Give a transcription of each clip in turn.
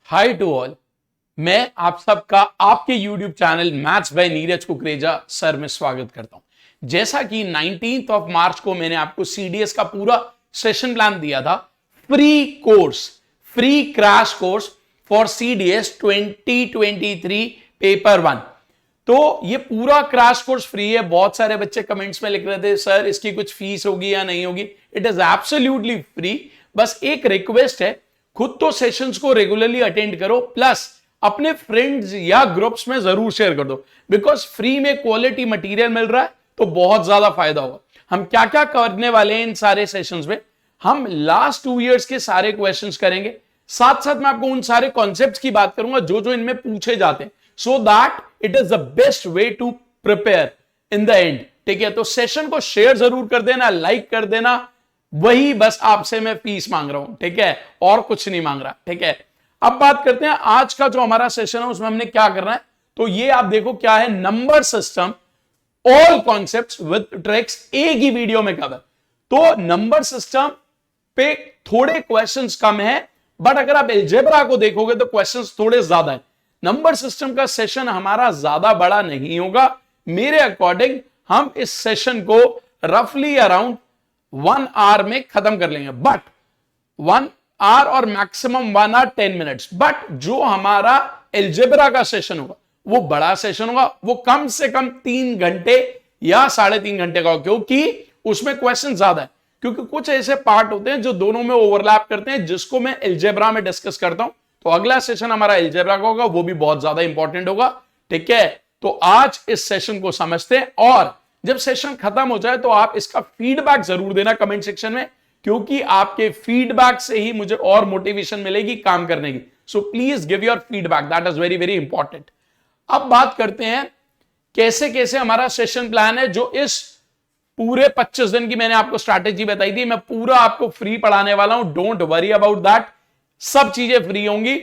Hi to all. मैं आप सबका आपके YouTube channel maths by Neeraj Kukreja sir में स्वागत करता हूं। जैसा कि 19 ऑफ मार्च को मैंने आपको CDS का पूरा सेशन प्लान दिया था, free crash course for CDS 2023 paper 1। तो ये पूरा क्रैश कोर्स फ्री है। बहुत सारे बच्चे कमेंट्स में लिख रहे थे सर इसकी कुछ फीस होगी या नहीं होगी। It is absolutely free. बस एक रिक्वेस्ट है, खुद तो सेशंस को रेगुलरली अटेंड करो, प्लस अपने फ्रेंड्स या ग्रुप्स में जरूर शेयर कर दो, बिकॉज फ्री में क्वालिटी मटेरियल मिल रहा है तो बहुत ज्यादा फायदा होगा। हम क्या क्या करने वाले हैं इन सारे सेशंस में, हम लास्ट 2 इयर्स के सारे क्वेश्चंस करेंगे, साथ साथ मैं आपको उन सारे कॉन्सेप्ट्स की बात करूंगा जो जो इनमें पूछे जाते हैं, so that it is the best way to prepare in the end. ठीक है, तो सेशन को शेयर जरूर कर देना, लाइक कर देना, वही बस आपसे मैं फीस मांग रहा हूं। ठीक है, और कुछ नहीं मांग रहा। ठीक है, अब बात करते हैं आज का जो हमारा सेशन है उसमें हमने क्या करना है। तो ये आप देखो क्या है, number system all concepts with tricks, एक ही वीडियो में कवर। तो नंबर सिस्टम पे थोड़े क्वेश्चंस कम है, बट अगर आप अलजेब्रा को देखोगे तो क्वेश्चंस थोड़े ज्यादा है। नंबर सिस्टम का सेशन हमारा ज्यादा बड़ा नहीं होगा। मेरे अकॉर्डिंग हम इस सेशन को रफली अराउंड 1 आवर में खत्म कर लेंगे, बट 1 आवर और मैक्सिमम 1 आवर 10 मिनट्स। बट जो हमारा अलजेब्रा का सेशन होगा वो बड़ा सेशन होगा, वो कम से कम 3 घंटे या 3.5 घंटे का होगा, क्योंकि उसमें क्वेश्चन ज्यादा है। क्योंकि कुछ ऐसे पार्ट होते हैं जो दोनों में ओवरलैप करते हैं, जिसको मैं अलजेब्रा में डिस्कस करता हूं। तो अगला सेशन हमारा अलजेब्रा का होगा, वो भी बहुत ज्यादा इंपॉर्टेंट होगा। ठीक है, तो आज इस सेशन को समझते हैं, और जब सेशन खत्म हो जाए तो आप इसका फीडबैक जरूर देना कमेंट सेक्शन में, क्योंकि आपके फीडबैक से ही मुझे और मोटिवेशन मिलेगी काम करने की। So please give your feedback, that is very very important. अब बात करते हैं कैसे कैसे हमारा सेशन प्लान है। जो इस पूरे 25 दिन की मैंने आपको स्ट्रैटेजी बताई थी, मैं पूरा आपको फ्री पढ़ाने वाला हूं, डोंट वरी अबाउट दैट। सब चीजें फ्री होंगी।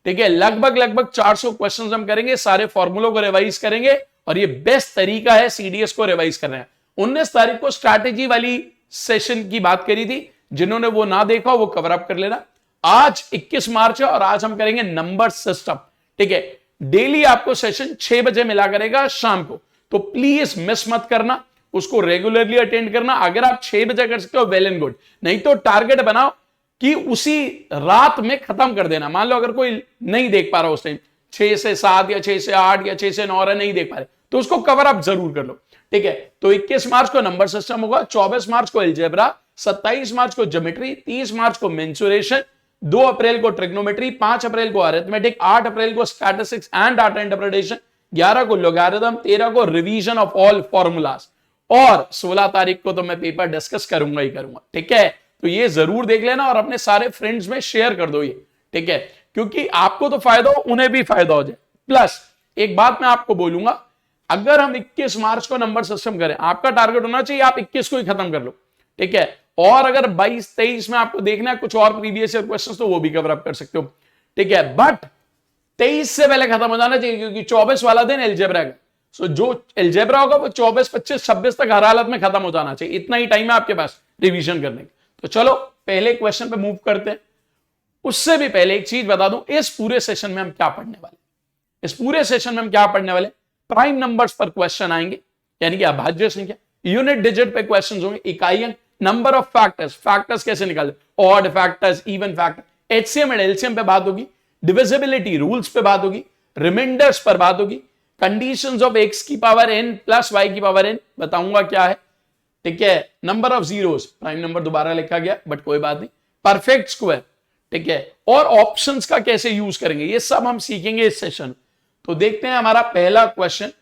ठीक है, लगभग 400 क्वेश्चंस हम करेंगे, सारे फॉर्मूलों को रिवाइज करेंगे, और ये बेस्ट तरीका है CDS को रिवाइज करना है। 19 तारीख को स्ट्रैटेजी वाली सेशन की बात करी थी, जिन्होंने वो ना देखा वो कवर अप कर लेना। आज 21 मार्च है और आज हम करेंगे नंबर सिस्टम। ठीक है, डेली आपको सेशन 6 बजे मिला करेगा शाम को, तो प्लीज मिस मत करना, उसको रेगुलरली अटेंड करना। अगर आप 6 बजे कर सकते हो वेल एंड गुड, नहीं तो टारगेट बनाओ कि उसी रात में खत्म कर देना। मान लो अगर कोई नहीं देख पा रहा उस टाइम, 6 से 7 या 6 से 8 या 6 से 9 नहीं देख पा रहे, तो उसको कवर अप जरूर कर लो। ठीक है, तो 21 मार्च को नंबर सिस्टम होगा, 24 मार्च को अलजेब्रा, 27 मार्च को ज्योमेट्री, 30 मार्च को मेंसुरेशन, 2 अप्रैल को ट्रिग्नोमेट्री, 5 अप्रैल को अरिथमेटिक, 8 अप्रैल को स्टैटिस्टिक्स एंड डाटा इंटरप्रिटेशन, 11 को लॉगरिथम, 13 को रिवीजन ऑफ ऑल फॉर्मूलाज, और 16 तारीख को तो मैं पेपर डिस्कस करूंगा ही करूंगा। ठीक है, तो ये जरूर देख लेना और अपने सारे फ्रेंड्स में शेयर कर दो ये। ठीक है, क्योंकि आपको तो फायदा हो, उन्हें भी फायदा हो जाए। प्लस एक बात मैं आपको बोलूंगा, अगर हम 21 मार्च को नंबर सिस्टम करें, आपका टारगेट होना चाहिए आप 21 को ही खत्म कर लो। ठीक है, और अगर 22-23 में आपको देखना है कुछ और प्रीवियस ईयर क्वेश्चंस, तो वो भी कवर अप कर सकते हो। ठीक है, बट 23 से पहले खत्म हो जाना चाहिए, क्योंकि 24 वाला दिन अलजेब्रा का। सो जो अलजेब्रा होगा वो 24, 25, 26 तक हर हालत में खत्म हो जाना चाहिए। इतना ही टाइम है आपके पास रिवीजन करने का। तो चलो पहले क्वेश्चन पे मूव करते हैं। उससे भी पहले एक चीज बता दूं, इस पूरे सेशन में हम क्या पढ़ने वाले, इस पूरे सेशन में हम क्या पढ़ने वाले, प्राइम नंबर्स पर क्वेश्चन आएंगे, यानी कि अभाज्य संख्या, यूनिट डिजिट पे क्वेश्चन होंगे, इकाई अंक, नंबर ऑफ फैक्टर्स, फैक्टर्स कैसे निकाले, odd factors, even factor, HCM and LCM पे बात होगी, डिविजिबिलिटी रूल्स पे बात होगी, रिमाइंडर्स पर बात होगी, कंडीशंस ऑफ x की पावर n प्लस y की पावर n बताऊंगा क्या है। ठीक है, number of zeros, prime number दोबारा लिखा गया बट कोई बात नहीं, परफेक्ट स्क्वायर। ठीक है, और ऑप्शंस का कैसे यूज करेंगे, ये सब हम सीखेंगे इस सेशन। तो देखते हैं हमारा पहला क्वेश्चन।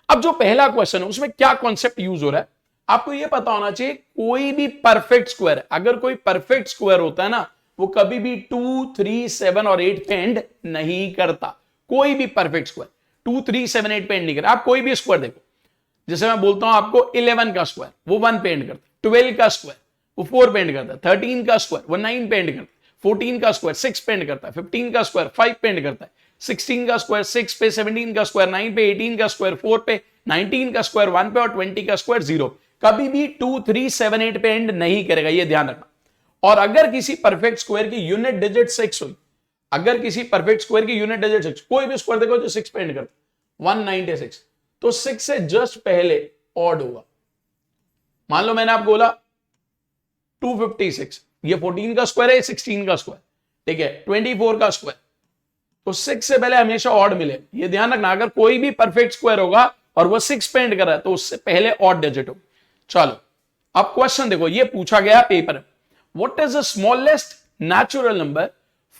अब जो पहला क्वेश्चन है उसमें क्या कॉन्सेप्ट यूज हो रहा है, आपको यह पता होना चाहिए। कोई भी परफेक्ट स्क्वायर है, अगर कोई परफेक्ट स्क्वायर होता है ना, वो कभी भी 2, 3, 7 और 8 पे एंड नहीं करता। कोई भी परफेक्ट स्क्वायर 2, 3, 7, 8 पे एंड नहीं करता। आप कोई भी स्क्वायर देखो, जैसे मैं बोलता हूं आपको 11 का स्क्वायर वो 1 पे एंड करता है, 12 का स्क्वायर वो 4 पे एंड करता है, 13 का स्क्वायर वो 9 पे एंड करता है, 14 का स्क्वायर 6 पे एंड करता है, 15 का स्क्वायर 5 पे एंड करता है, 16 का स्क्वायर 6 पे, 17 का स्क्वायर 9 पे, 18 का स्क्वायर 4 पे, 19 का स्क्वायर 1 पे, और 20 का स्क्वायर 0। कभी भी 2, 3, 7, 8 पे एंड नहीं करेगा, ये ध्यान रखना। और अगर किसी परफेक्ट स्क्वायर की यूनिट डिजिट 6 हुई, अगर किसी परफेक्ट स्क्वायर की यूनिट डिजिट 6, कोई भी स्क्वायर देखो जो 6 पे एंड करता 196, तो 6 से जस्ट पहले ऑड होगा। मान लो मैंने आपको बोला 256, ये 14 का स्क्वायर है, 16 का स्क्वायर, ठीक है, 24 का स्क्वायर, तो 6 से पहले हमेशा ऑड मिले। ये ध्यान रखना, अगर कोई भी परफेक्ट स्क्वायर होगा और वो 6 पे एंड कर रहा है तो उससे पहले ऑड डिजिट हो। चलो अब क्वेश्चन देखो, ये पूछा गया पेपर में, what is the smallest natural number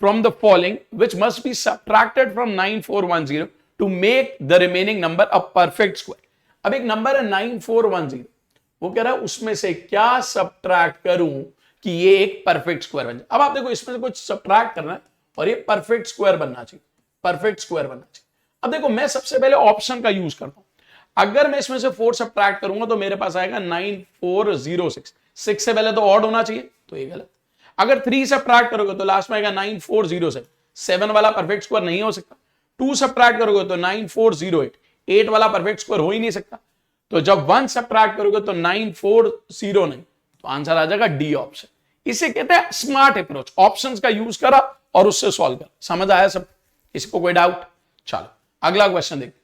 from the following which must be subtracted from 9410 to make the remaining number a perfect square. अब एक नंबर है 9410, वो कह रहा है उसमें से क्या सब्ट्रैक्ट करूं कि ये एक परफेक्ट स्क्वायर बन जाए। अब आप देखो इसमें से कुछ सब्ट्रैक्ट करना है और ये परफेक्ट स्क्वायर बनना चाहिए, परफेक्ट स्क्वायर बनना चाहिए। अब देखो मैं सबसे पहले ऑप्शन का यूज करता हूं, अगर मैं इसमें से 4 सब्ट्रैक्ट करूंगा तो मेरे पास आएगा 9406, 6 से पहले तो ऑड होना चाहिए, तो ये गलत। अगर 3 सब्ट्रैक्ट करोगे तो लास्ट में आएगा 9407, 7 वाला परफेक्ट स्क्वायर नहीं हो सकता। 2 सब्ट्रैक्ट करोगे तो 9408, 8 वाला परफेक्ट स्क्वायर हो ही नहीं सकता। तो जब 1 सब्ट्रैक्ट करोगे तो 9409, तो आंसर आ जाएगा डी ऑप्शन। इसे कहते हैं स्मार्ट अप्रोच, ऑप्शंस का यूज करा और उससे सॉल्व करा। समझ आया सब, इसको कोई डाउट? चलो अगला क्वेश्चन देखते।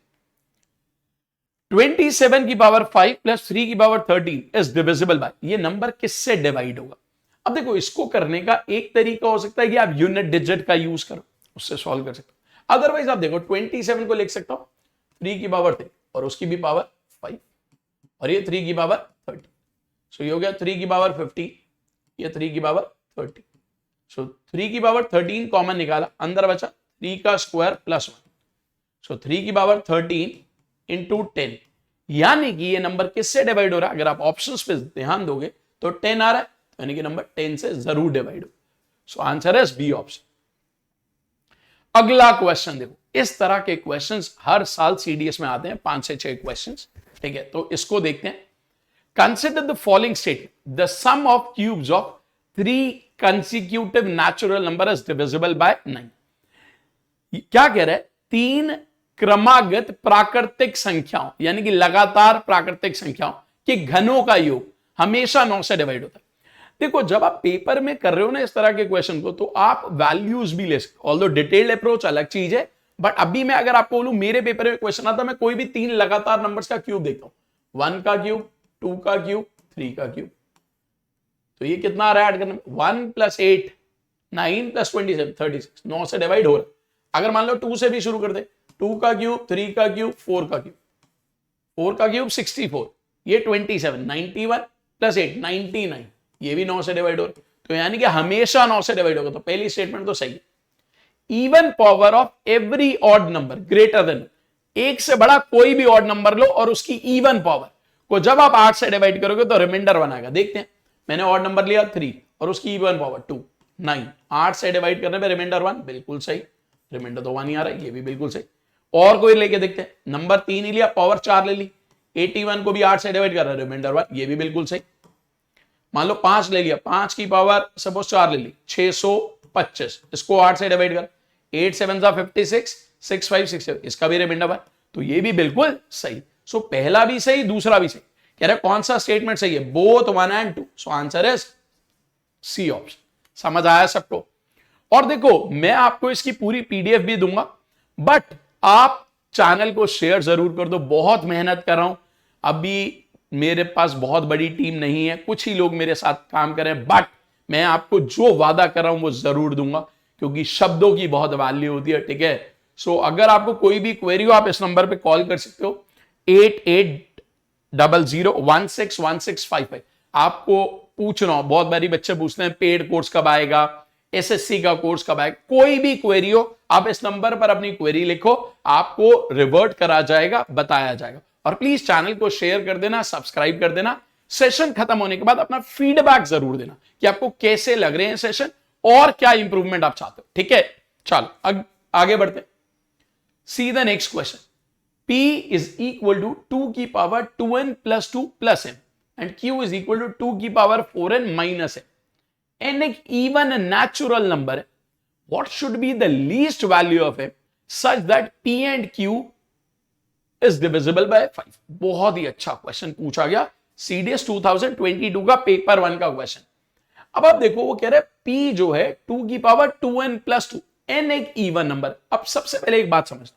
27 की पावर 5 प्लस 3 की पावर 13 इज डिविजिबल बाय, ये नंबर किससे डिवाइड होगा? अब देखो इसको करने का एक तरीका हो सकता है कि आप यूनिट डिजिट का यूज करो, उससे सॉल्व कर सकते हो। अदरवाइज आप देखो 27 को लिख सकता हूं 3 की पावर 3 और उसकी भी पावर 5 और ये 3 की पावर 30, सो ये हो गया 3 की पावर 50, ये 3 की पावर 30, सो 3 की पावर 13 कॉमन निकाला, अंदर बचा 3 का स्क्वायर प्लस 1, सो 3 की पावर 13 इंटू 10, यानी कि ये नंबर किससे डिवाइड हो रहा है? अगर आप ऑप्शंस पे ध्यान दोगे तो 10 आ रहा है, यानी कि नंबर 10 से जरूर डिवाइड हो। सो आंसर है बी ऑप्शन। अगला क्वेश्चन देखो, इस तरह के क्वेश्चंस हर साल सीडीएस में आते हैं, 5 से 6 क्वेश्चंस, ठीक है। तो इसको देखते हैं। Consider the following statement, the sum of cubes of 3 consecutive natural number is divisible by 9। क्या कह रहा है? 3 क्रमागत प्राकृतिक संख्याओं, यानी कि लगातार प्राकृतिक संख्याओं के घनों का योग हमेशा 9 से डिवाइड होता है। देखो जब आप पेपर में कर रहे हो ना इस तरह के क्वेश्चन को, तो आप वैल्यूज भी ले सकते हो, ऑल्दो डिटेल्ड अप्रोच अलग चीज है, बट अभी मैं अगर आपको बोलूं मेरे पेपर में क्वेश्चन आता, मैं कोई भी 3 लगातार नंबर्स का क्यूब देखता हूं, 1 का क्यूब, 2 का क्यूब, 3 का क्यूब, तो ये कितना आ रहा है ऐड करने में? 1 प्लस 8 9 प्लस 27 36, 9 से डिवाइड हो रहा है। अगर मान लो 2 से भी शुरू कर दे, 2 का क्यूब, 3 का क्यूब, 4 का क्यूब, 4 का क्यूब 64, ये 27, 91 प्लस 8 99, ये भी 9 से डिवाइड हो रहा है। तो यानी कि हमेशा 9 से डिवाइड होगा, तो पहली स्टेटमेंट तो सही है। Even power of every odd number greater than, एक से बड़ा कोई भी ऑड नंबर लो और उसकी इवन पावर को जब आप 8 से डिवाइड करोगे तो रिमाइंडर बनाएगा। देखते हैं, मैंने ऑड नंबर लिया 3 और उसकी इवन पावर 2 9, 8 से डिवाइड करने पे रिमाइंडर 1, बिल्कुल सही, रिमाइंडर तो 1 ही आ रहा है, ये भी बिल्कुल सही। और कोई लेके देखते हैं, नंबर 3 ही लिया, पावर 4 ले ली, 81 को भी 8 से डिवाइड कर रहा है, रिमाइंडर 1, ये भी बिल्कुल सही। मान लो 5 ले लिया, 5 की पावर सपोज 4 ले ली, 625, इसको 8 से डिवाइड कर, 8 7 56, 6 5 6 7, इसका भी रिमाइंडर 1, तो ये भी बिल्कुल सही। सो पहला भी सही, दूसरा भी सही। कह रहे कौन सा स्टेटमेंट सही है? Both 1 and 2, so answer is C option. समझ आया सबको? और देखो मैं आपको इसकी पूरी पीडीएफ भी दूंगा, बट आप चैनल को शेयर जरूर कर दो। बहुत मेहनत कर रहा हूं, अभी मेरे पास बहुत बड़ी टीम नहीं है, कुछ ही लोग मेरे साथ काम कर रहे हैं, बट मैं आपको जो वादा कर रहा हूं वो जरूर दूंगा, क्योंकि शब्दों की बहुत वैल्यू होती है, ठीक है। सो अगर आपको कोई भी क्वेरी हो आप इस नंबर पे कॉल कर सकते हो, 8800161655। आपको पूछना हो, बहुत बारी बच्चे पूछते हैं पेड कोर्स कब आएगा, एसएससी का कोर्स कब आएगा, कोई भी क्वेरी हो आप इस नंबर पर अपनी क्वेरी लिखो, आपको रिवर्ट करा जाएगा, बताया जाएगा। और प्लीज चैनल को शेयर कर देना, सब्सक्राइब कर देना। सेशन खत्म होने के बाद अपना फीडबैक जरूर देना कि आपको कैसे लग रहे हैं सेशन और क्या इंप्रूवमेंट आप चाहते हो, ठीक है। चलो आगे बढ़ते। See the next question. P is equal to 2 की power 2n plus 2 plus n and Q is equal to 2 की power 4n minus n. n एक even natural number है. What should be the least value of m such that P and Q is divisible by 5? बहुत ही अच्छा question पूछा गया, CDS 2022 का paper 1 का क्वेश्चन। अब आप देखो वो कह रहे हैं P जो है 2 की पावर 2n plus 2, n एक इवन नंबर। अब सबसे पहले एक बात समझना,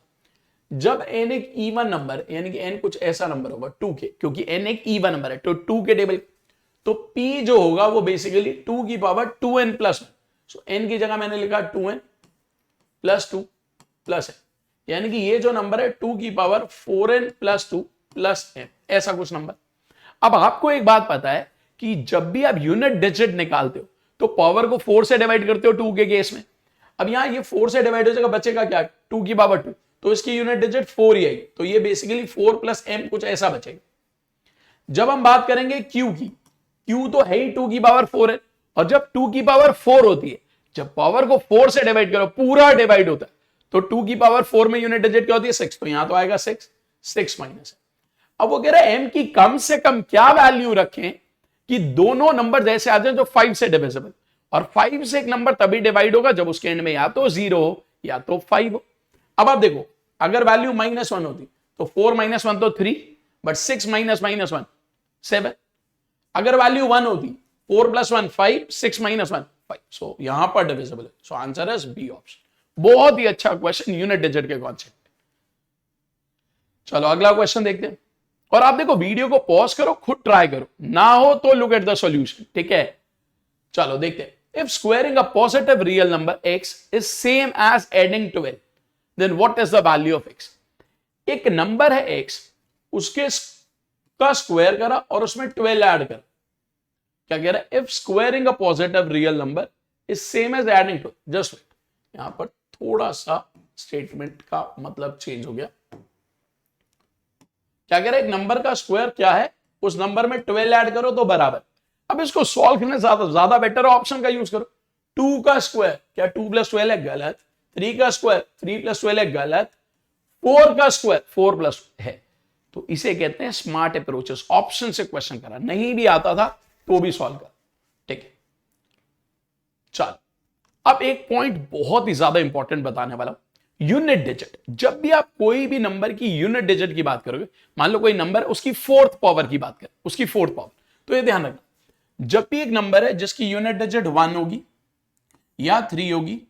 जब n एक इवन नंबर यानी कि n कुछ ऐसा नंबर होगा 2 के, क्योंकि n एक इवन नंबर है तो 2 के टेबल, तो p जो होगा वो बेसिकली 2 की पावर 2n प्लस 1। सो n की जगह मैंने लिखा 2n प्लस 2 प्लस n, यानी कि ये जो नंबर है 2 की power 4n plus 2 plus n, ऐसा कुछ नंबर। अब आपको एक बात पता है कि जब भी आप यूनिट डिजिट निकालते हो तो पावर को 4 से डिवाइड करते हो 2 के केस में। अब यहां ये 4 से डिवाइड हो जाएगा, बचेगा क्या 2 की पावर 2, तो इसकी यूनिट डिजिट 4 ही आएगी, तो ये बेसिकली 4 प्लस m कुछ ऐसा बचेगा। जब हम बात करेंगे q की, q तो है ही 2 की पावर 4 है, और जब 2 की पावर 4 होती है, जब पावर को 4 से डिवाइड करो पूरा डिवाइड होता है, तो 2 की पावर 4 में यूनिट डिजिट क्या होती है 6, तो यहां तो आएगा 6 माइनस है। अब वो कह रहा है m की कम से कम क्या वैल्यू रखें कि दोनों नंबर जैसे आ जाए जो 5 से डिविजिबल, और 5 से एक नंबर तभी डिवाइड होगा जब उसके एंड में या तो 0 हो या तो 5 हो। अब आप देखो, अगर वैल्यू -1 होती तो 4 - 1 तो 3, बट 6 - -1 7। अगर वैल्यू 1 होती 4 + 1 5, 6 - 1 5, सो यहां पर डिविजिबल है। So answer is B option. बहुत ही अच्छा क्वेश्चन यूनिट डिजिट के कॉन्सेप्ट। चलो अगला क्वेश्चन देखते हैं, और आप देखो वीडियो को पॉज करो, खुद ट्राई करो, ना हो तो लुक एट द सॉल्यूशन, ठीक है। चलो देखते हैं, if squaring a positive real number x is same as adding 12, then what is the value of x। एक नंबर है x, उसके का स्क्वायर करा और उसमें 12 ऐड कर, क्या कह रहा है, if squaring a positive real number is same as adding 12, just wait, यहां पर थोड़ा सा स्टेटमेंट का मतलब चेंज हो गया। क्या कह रहा है, एक नंबर का स्क्वायर क्या है, उस नंबर में 12 ऐड करो तो बराबर। अब इसको सॉल्व करने ज्यादा बेटर ऑप्शन का यूज करो। 2 का स्क्वायर, क्या 2 + 12 है, गलत। 3 का स्क्वायर 3 + 12 है, गलत। 4 का स्क्वायर 4 + है, तो इसे कहते हैं स्मार्ट अप्रोचेस। ऑप्शन से क्वेश्चन करा, नहीं भी आता था तो भी सॉल्व कर, ठीक है। चल अब एक पॉइंट बहुत ही ज्यादा इंपॉर्टेंट बताने वाला हूं, यूनिट डिजिट। जब भी आप कोई भी नंबर की यूनिट डिजिट की बात करोगे, मान लो कोई नंबर उसकी 4th पावर की बात करें, उसकी 4th पावर, तो ये ध्यान रखना, जब भी एक नंबर है जिसकी यूनिट डिजिट 1 होगी या 3 होगी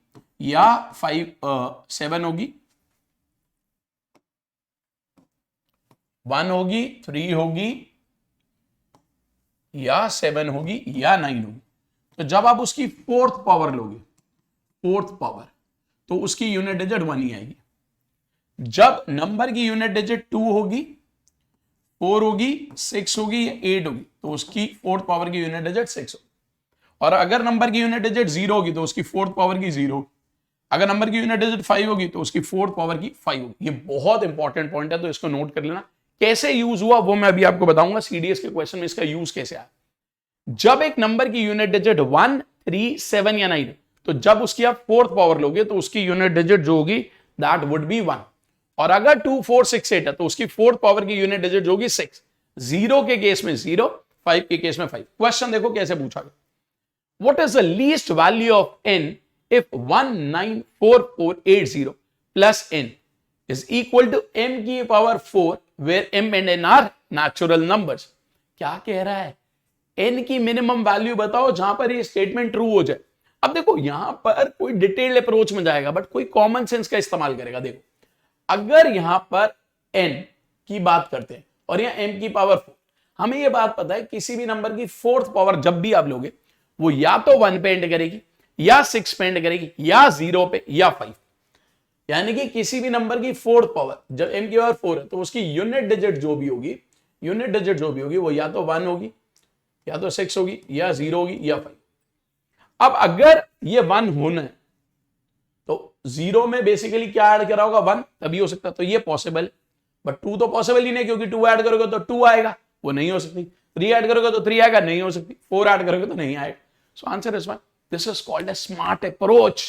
या 7 होगी, 1 होगी 3 होगी या 7 होगी या 9 होगी, तो जब आप उसकी 4th पावर लोगे, 4th पावर, तो उसकी यूनिट डिजिट 1 ही आएगी। जब नंबर की यूनिट डिजिट 2 होगी, 4 होगी, 6 होगी या 8 होगी, तो उसकी 4th पावर की यूनिट डिजिट 6 होगी। और अगर नंबर की यूनिट डिजिट 0 होगी तो उसकी 4th पावर की 0 होगी। अगर नंबर की यूनिट डिजिट 5 होगी तो उसकी 4th पावर की 5 होगी। ये बहुत इंपॉर्टेंट पॉइंट है, तो इसको नोट कर लेना। कैसे यूज हुआ वो मैं अभी आपको बताऊंगा, सीडीएस के क्वेश्चन में इसका यूज कैसे आया। जब एक नंबर की यूनिट डिजिट 1, 3, 7 या 9, तो जब उसकी आप 4th पावर लोगे तो उसकी यूनिट डिजिट जो होगी दैट वुड बी 1। और अगर 2, 4, 6, 8 है तो उसकी 4th पावर की यूनिट डिजिट जो होगी 6। 0 के केस में 0, 5 के केस में 5। क्वेश्चन देखो कैसे पूछा गया, what is the least value of n if 194480 plus n is equal to m की power 4 where m and n are natural numbers। क्या कह रहा है, n की मिनिमम वैल्यू बताओ जहां पर ये स्टेटमेंट ट्रू हो जाए। अब देखो यहां पर कोई डिटेल्ड अप्रोच में जाएगा, बट कोई कॉमन सेंस का इस्तेमाल करेगा। देखो अगर यहां पर n की बात करते हैं और यहां m की पावर 4, हमें यह बात पता है किसी भी नंबर की 4th पावर जब भी आप लोगे वो या तो 1 पे एंड करेगी या 6 पे एंड करेगी या 0 पे या 5। यानी कि किसी भी नंबर की 4th पावर जब m की पावर 4 है तो उसकी यूनिट डिजिट जो भी होगी, यूनिट डिजिट जो भी होगी वो या तो 1 होगी या तो 6 होगी या 0 होगी या 5। अब अगर ये 1 होना है तो 0 में बेसिकली क्या ऐड करा होगा 1, तभी हो सकता है, तो ये पॉसिबल है। बट 2 तो पॉसिबल ही नहीं, क्योंकि 2 ऐड करोगे तो 2 आएगा, वो नहीं हो सकती। 3 ऐड करोगे तो 3 आएगा, नहीं हो सकती। 4 ऐड करोगे तो नहीं आएगा। सो answer is 1। This is called a smart approach.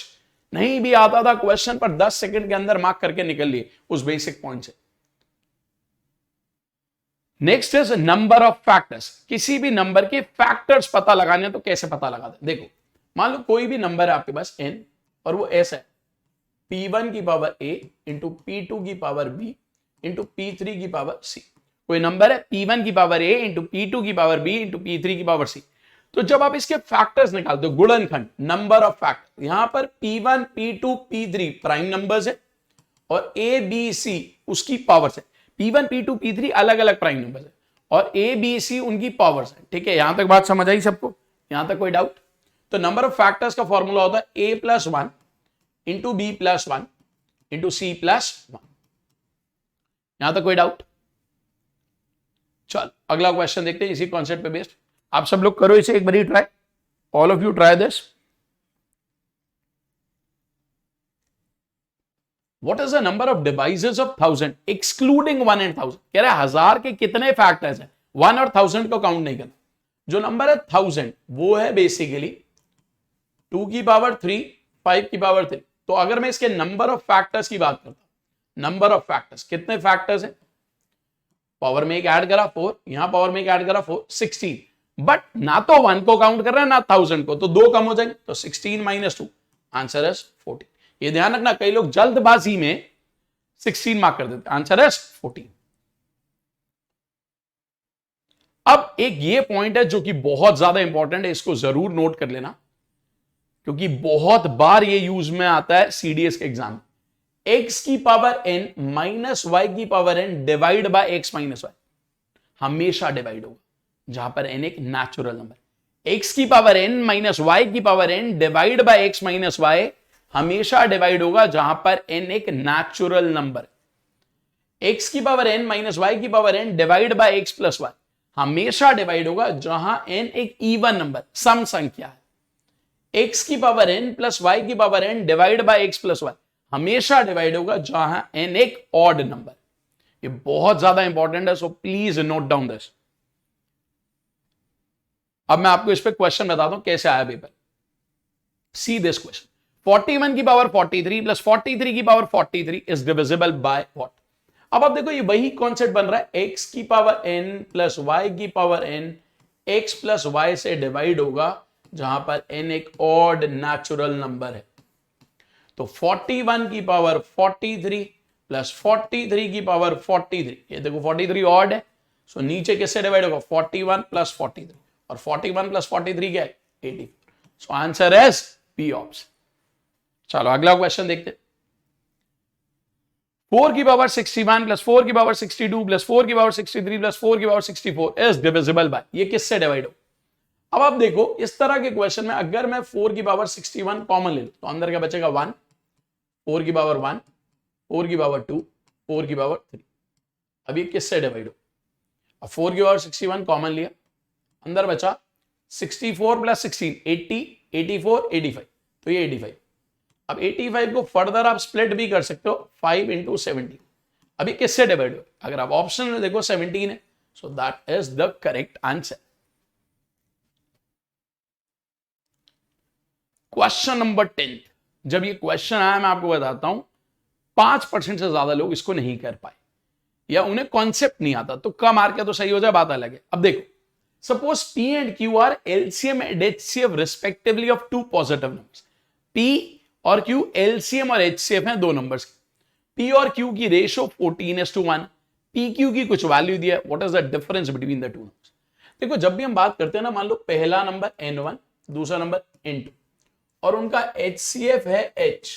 नहीं भी आता था क्वेश्चन पर 10 सेकंड के अंदर मार्क करके निकल लिए उस बेसिक पॉइंट से। Next is number of factors. किसी भी नंबर के फैक्टर्स पता लगाने तो कैसे पता लगाते हैं। देखो मान लो कोई भी नंबर है आपके पास n और वो ऐसा है, p1 की पावर a इंटू p2 की पावर b इंटू p3 की पावर c। कोई नंबर है p1 की पावर a इंटू p2 की पावर b इंटू p3 की पावर c। तो जब आप इसके फैक्टर्स निकालते हो, गुणनखंड, नंबर ऑफ फैक्टर, यहां पर P1 P2 P3 prime numbers है और A B C उसकी पावर्स है। P1 P2 P3 अलग अलग प्राइम नंबर्स है और A B C उनकी पावर्स है। ठीक है, यहां तक बात समझ आई सबको? यहां तक कोई डाउट? तो नंबर ऑफ फैक्टर्स का फॉर्मूला होता है A+1 into B+1 into C+1। यहां तक कोई डाउट? चल अगला क्वेश्चन देखते हैं इसी कॉन्सेप्ट पे बेस्ड। आप सब लोग करो इसे एक बारी try, all of you try this. What is the number of devices of 1000 excluding 1 and 1000? कह रहा है 1000 के कितने फैक्टर्स हैं, 1 और 1000 को काउंट नहीं करना। जो नंबर है 1000 वो है बेसिकली 2 की पावर 3, 5 की पावर 3। तो अगर मैं इसके नंबर ऑफ फैक्टर्स की बात करता हूं, नंबर ऑफ फैक्टर्स कितने फैक्टर्स हैं, पावर में एक ऐड करा 4, यहां पावर में एक ऐड करा 4, 16। बट ना तो 1 को काउंट कर रहा है ना 1000 को, तो 2 कम हो जाएंगे, तो 16 - 2 आंसर है 14। ये ध्यान रखना, कई लोग जल्दबाजी में 16 मार्क कर देते, आंसर है 14। अब एक ये पॉइंट है जो कि बहुत ज्यादा इंपॉर्टेंट है, इसको जरूर नोट कर लेना क्योंकि बहुत बार ये यूज में आता है सीडीएस के एग्जाम। x की पावर n माइनस y की power n divide by x minus Y हमेशा डिवाइड होगा जहां पर n एक नेचुरल नंबर। x की पावर n माइनस y की power n divide by x minus Y हमेशा डिवाइड होगा जहां पर n एक नेचुरल नंबर। x की पावर n माइनस y की power n divide by x plus Y हमेशा डिवाइड होगा जहां n एक इवन नंबर, सम संख्या है। x की पावर n प्लस y की power n divide by x plus Y हमेशा डिवाइड होगा जहां n एक ऑड नंबर। ये बहुत ज्यादा इंपॉर्टेंट है, so please note down this. अब मैं आपको इस पे क्वेश्चन बताता हूं कैसे आया पेपर। सी दिस क्वेश्चन, 41 की पावर 43 प्लस 43 की power 43 is divisible by what? अब आप देखो ये वही कॉन्सेप्ट बन रहा है, x की पावर n प्लस y की power n x plus Y से डिवाइड होगा जहां पर n एक ऑड नेचुरल नंबर है। तो 41 की पावर 43 प्लस 43 की पावर 43, ये देखो 43 ऑड है, सो नीचे किससे डिवाइड होगा, 41 प्लस 43, और 41 प्लस 43 क्या है, 84। So answer is B option. चलो अगला क्वेश्चन देखते हैं। 4 की पावर 61 प्लस 4 की पावर 62 प्लस 4 की पावर 63 प्लस 4 की पावर 64 इज डिविजिबल बाय, ये किससे डिवाइड हो? अब आप देखो इस तरह के क्वेश्चन में अगर मैं 4 की पावर 61 कॉमन ले लूं तो अंदर क्या बचेगा, 1, 4 की पावर 1, 4 की पावर 2, 4 की पावर 3। अब ये किससे डिवाइड हो? अब 4 की पावर 61 कॉमन लिया, अंदर बचा 64 प्लस 16 80, 84, 85, तो ये 85। अब 85 को फर्दर आप स्प्लिट भी कर सकते हो 5 इंटू 17। अभी किससे डिवाइड हो? अगर आप ऑप्शन में देखो 17 है, so that is the correct answer. Question number 10। जब ये क्वेश्चन आया मैं आपको बताता हूं 5% से ज्यादा लोग इसको नहीं कर पाए या उन्हें कॉन्सेप्ट नहीं आता, तो कम मार्क है तो सही हो जाए, बात अलग है। अब देखो suppose P and Q are LCM and HCF respectively of 2 positive numbers. P और Q एलसीएम और एचसीएफ हैं 2 नंबर्स। P और Q की रेशो 14:1। PQ की कुछ वैल्यू दिया है, what is the difference between the 2 numbers? देखो जब भी हम बात करते हैं ना, मान लो पहला नंबर N1 दूसरा नंबर N2 और उनका HCF है H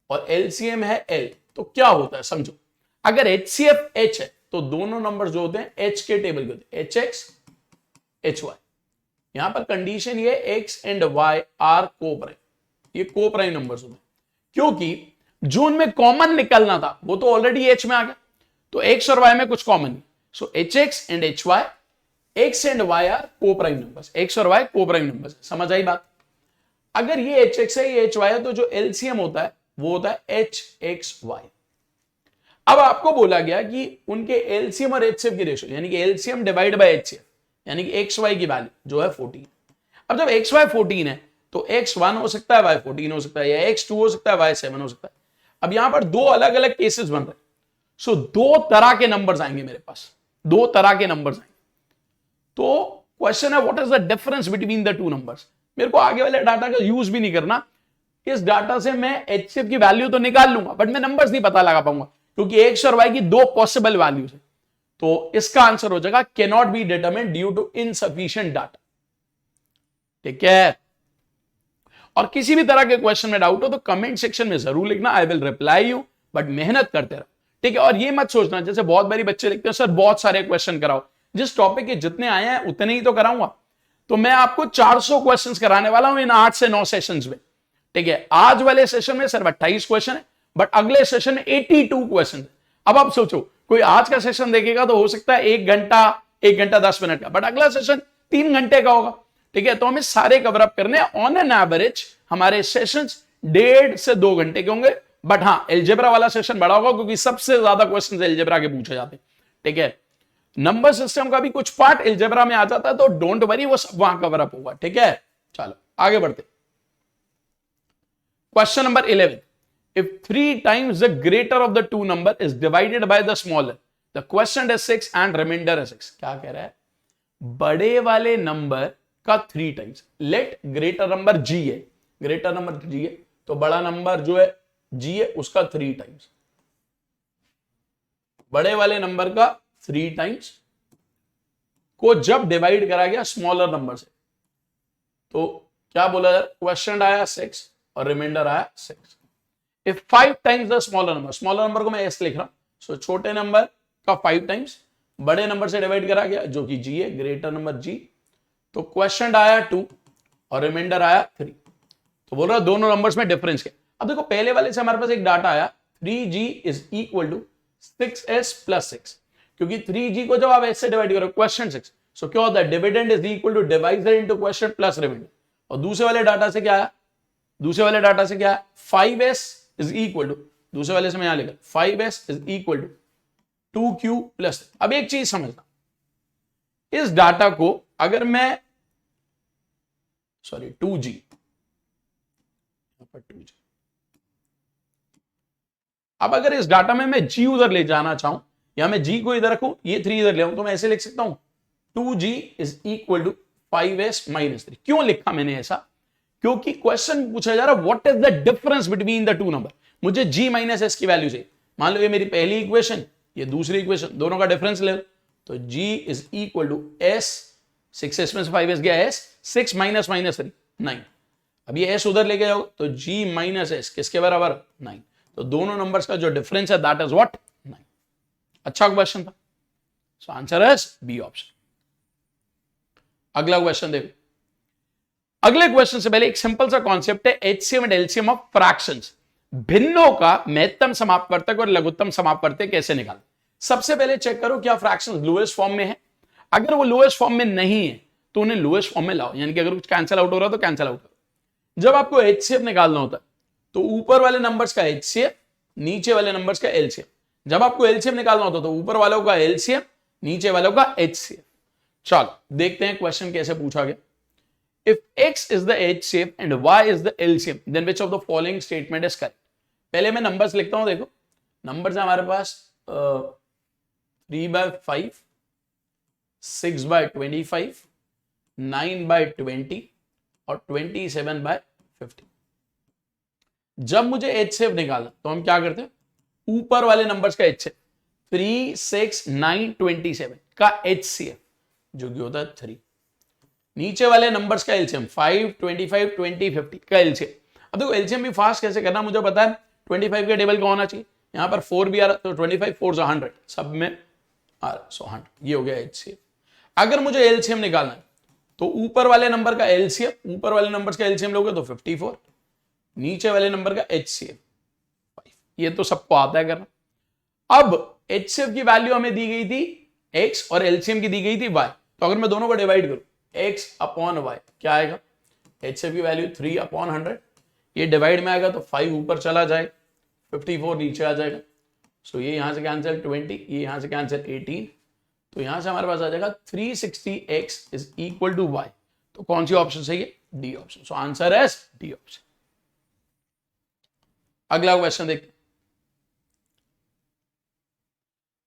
और LCM है L, तो क्या होता है समझो। अगर HCF H है तो दोनों नंबर जो होते हैं H के टेबल के होते हैं, HX HY। यहां पर कंडीशन ये X and Y are coprime, ये कोप्राइम नंबर्स होते हैं क्योंकि जो उनमें कॉमन निकलना था वो तो ऑलरेडी H में आ गया, तो X और Y में कुछ कॉमन नहीं। So HX and HY, X and Y are coprime numbers, X और Y कोप्राइम नंबर्स। समझ आई बात? अगर ये HX है ये HY है तो जो LCM होता है वो होता है HXY। अब आपको बोला गया कि उनके LCM और HCF की रेशो यानी कि LCM डिवाइड बाय HCF यानी कि XY की वैल्यू जो है 14। अब जब XY 14 है तो X1 हो सकता है, Y 14 हो सकता है, या X2 हो सकता है, Y 7 हो सकता है। अब यहां पर 2 अलग अलग केसेस बन रहे हैं, सो 2 तरह के नंबर्स आएंगे मेरे पास, 2 तरह के नंबर्स आएंगे। तो क्वेश्चन है what is the difference between the 2 numbers? मेरे को आगे वाले डाटा का यूज भी नहीं करना, इस डाटा से मैं HCF की वैल्यू तो निकाल लूंगा बट मैं नंबर्स नहीं पता लगा पाऊंगा क्योंकि X और Y की 2 पॉसिबल वैल्यूज है। तो इसका आंसर हो जाएगा cannot be determined due to insufficient data. ठीक है, और किसी भी तरह के क्वेश्चन में डाउट हो तो कमेंट सेक्शन में जरूर लिखना, I will reply you, but मेहनत करते रहो। ठीक है, और ये मत सोचना जैसे बहुत बारी बच्चे लिखते हैं सर बहुत सारे क्वेश्चन कराओ, जिस टॉपिक के जितने आए हैं उतने ही तो कराऊंगा। तो मैं आपको 400 क्वेश्चंस कराने वाला हूं इन 8 से 9 सेशंस में। ठीक है, आज वाले सेशन में सिर्फ 28 क्वेश्चन है, बट अगले सेशन में 82 क्वेश्चन है। अब आप सोचो कोई आज का सेशन देखेगा तो हो सकता है 1 घंटा 10 मिनट का, बट अगला सेशन 3 घंटे का होगा। ठीक है, तो हमें सारे कवर अप करने, ऑन एन एवरेज हमारे सेशंस 1.5 से 2 घंटे के होंगे। बट हाँ, एल्जेब्रा वाला सेशन बड़ा होगा क्योंकि सबसे ज्यादा क्वेश्चन एल्जेब्रा के पूछे जाते हैं। ठीक है, नंबर सिस्टम का भी कुछ पार्ट एल्जेब्रा में आ जाता है, तो डोंट वरी, वो सब वहां कवर अप होगा। ठीक है, चलो आगे बढ़ते। Question number 11, if 3 times the greater of the two number is divided by the smaller, the quotient is 6 and remainder is 6। क्या कह रहा है, बड़े वाले नंबर का 3 times, let greater number g है, ग्रेटर नंबर g है, तो बड़ा नंबर जो है g है उसका 3 टाइम्स, बड़े वाले नंबर का 3 टाइम्स को जब डिवाइड करा गया स्मॉलर नंबर से, तो क्या बोला जाए, क्वेश्चन आया 6 और रिमाइंडर आया 6। If 5 times the smaller number को मैं s लिख रहा हूं, सो छोटे नंबर का 5 टाइम्स बड़े नंबर से डिवाइड करा गया जो कि g है, ग्रेटर नंबर g, तो क्वेश्चन आया 2 और रिमाइंडर आया 3। तो बोल रहा दोनों नंबर्स में डिफरेंस क्या। अब देखो पहले वाले से हमारे पास एक डाटा आया 3g is equal to 6s plus 6, क्योंकि 3g को जब आप s से डिवाइड करो क्वेश्चन 6, सो क्या होता है, dividend is equal to divided into quotient plus remainder. और दूसरे वाले डाटा से क्या आया, दूसरे वाले डाटा से क्या है, 5s इज इक्वल टू, दूसरे वाले से मैं यहां लिखा 5s is equal to 2q plus. अब एक चीज समझना, इस डाटा को अगर मैं 2g, अब अगर इस डाटा में मैं g उधर ले जाना चाहूं या मैं g को इधर रखूं, ये 3 इधर ले आऊं, तो मैं ऐसे लिख सकता हूं 2g is equal to 5s minus 3। क्यों लिखा मैंने ऐसा, क्योंकि क्वेश्चन पूछा जा रहा है what is the difference between the two number. मुझे g माइनस एस की वैल्यू चाहिए। मान लो ये मेरी पहली इक्वेशन, ये दूसरी इक्वेशन, दोनों का डिफरेंस ले लो, तो g is equal to s, 6s में से 5s गया s, 6 माइनस माइनस 3 9। अब ये s उधर लेके जाओ तो g माइनस s किसके बराबर 9। तो दोनों नंबर्स का जो डिफरेंस है दैट इज व्हाट 9। अच्छा क्वेश्चन था, so answer is B option. अगला क्वेश्चन देखो। अगले क्वेश्चन से पहले एक सिंपल सा कॉन्सेप्ट है HCM and LCM of fractions. भिन्नों का महत्तम समापवर्तक और लघुत्तम समापवर्तक कैसे निकालें। सबसे पहले चेक करो क्या फ्रैक्शंस लोएस्ट फॉर्म में है। अगर वो लोएस्ट फॉर्म में नहीं है तो उन्हें लोएस्ट फॉर्म में लाओ, यानी कि अगर कुछ कैंसिल आउट हो रहा है तो कैंसिल आउट करो। जब आपको एचसीएफ निकालना होता है तो ऊपर वाले नंबर्स का एचसीएफ, नीचे वाले नंबर्स का एलसीएम। जब आपको एलसीएम निकालना होता है तो ऊपर वालों का एलसीएम, नीचे वालों का एचसीएफ। चलो देखते हैं क्वेश्चन कैसे पूछा गया। If x is the HCF and y is the LCM, then which of the following statement is correct? पहले मैं नंबर्स लिखता हूं, देखो नंबर्स है हमारे पास 3/5, 6/25, 9/20 और 27/50। जब मुझे HCF निकालना तो हम क्या करते हैं, ऊपर वाले नंबर्स का HCF 3, 6, 9, 27 का HCF जो कि होता है 3, नीचे वाले नंबर्स का एलसीएम 5, 25, 20, 50 का एलसीएम। अब देखो एलसीएम भी फास्ट कैसे करना मुझे पता है, 25 का टेबल का होना चाहिए, यहां पर 4 भी आ रहा, तो 25 4 100, सब में आ रहा, सो 100, ये हो गया एचसीएफ। अगर मुझे एलसीएम निकालना है तो ऊपर वाले नंबर का एलसीएम, ऊपर वाले नंबर्स का एलसीएम लोगे तो 54, नीचे वाले नंबर का एचसीएफ 5। ये तो सबको आता है करना। अब एचसीएफ की वैल्यू हमें दी गई थी x और एलसीएम की दी गई थी y, तो अगर मैं दोनों को डिवाइड करूं x अपॉन y क्या आएगा, एचसीएफ की वैल्यू 3/100, ये डिवाइड में आएगा तो 5 ऊपर चला जाएगा, 54 नीचे आ जाएगा, सो ये यहां से कैंसिल 20, ये यहां से कैंसिल 18, तो यहां से हमारे पास आ जाएगा 360x is equal to y। तो कौन सी ऑप्शन सही है, डी ऑप्शन। सो आंसर है डी ऑप्शन। अगला क्वेश्चन देखते हैं।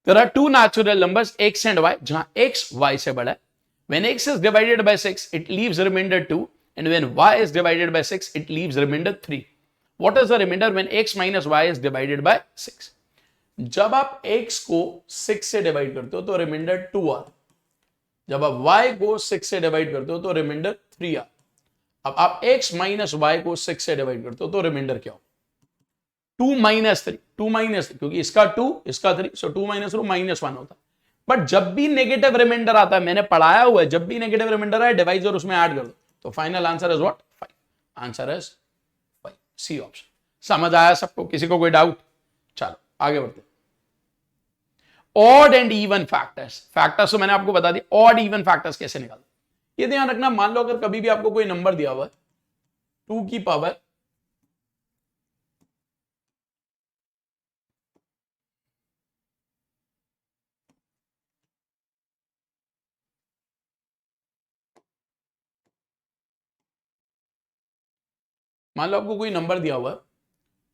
There are two natural numbers x and y, जहां x y से बड़ा है। When x is divided by 6, it leaves remainder 2, and when y is divided by 6, it leaves remainder 3. What is the remainder when x minus y is divided by 6? जब आप x को 6 से divide करते हो तो रिमाइंडर 2 आता है। जब आप y को 6 से डिवाइड करते हो तो रिमाइंडर 3 आता है। अब आप x माइनस वाई को 6 से डिवाइड करते हो तो रिमाइंडर क्या हो? 2 माइनस 3, 2 माइनस 3, क्योंकि इसका 2 इसका 3, सो 2 माइनस -1 होता है। बट जब भी नेगेटिव रिमाइंडर आता है, मैंने पढ़ाया हुआ है, जब भी नेगेटिव रिमाइंडर आए डिवाइड और उसमें ऐड कर दो, तो final answer is what? 5। Answer is 5, C option. समझ आया सबको? किसी को कोई डाउट? चलो आगे बढ़ते। Odd and even factors. Factors तो मैंने आपको बता दिया, ऑड इवन फैक्टर्स कैसे निकालते? ये ध्यान रखना, मान लो अगर कभी भी आपको कोई नंबर दिया हुआ है 2 की पावर मान लो आपको कोई नंबर दिया हुआ है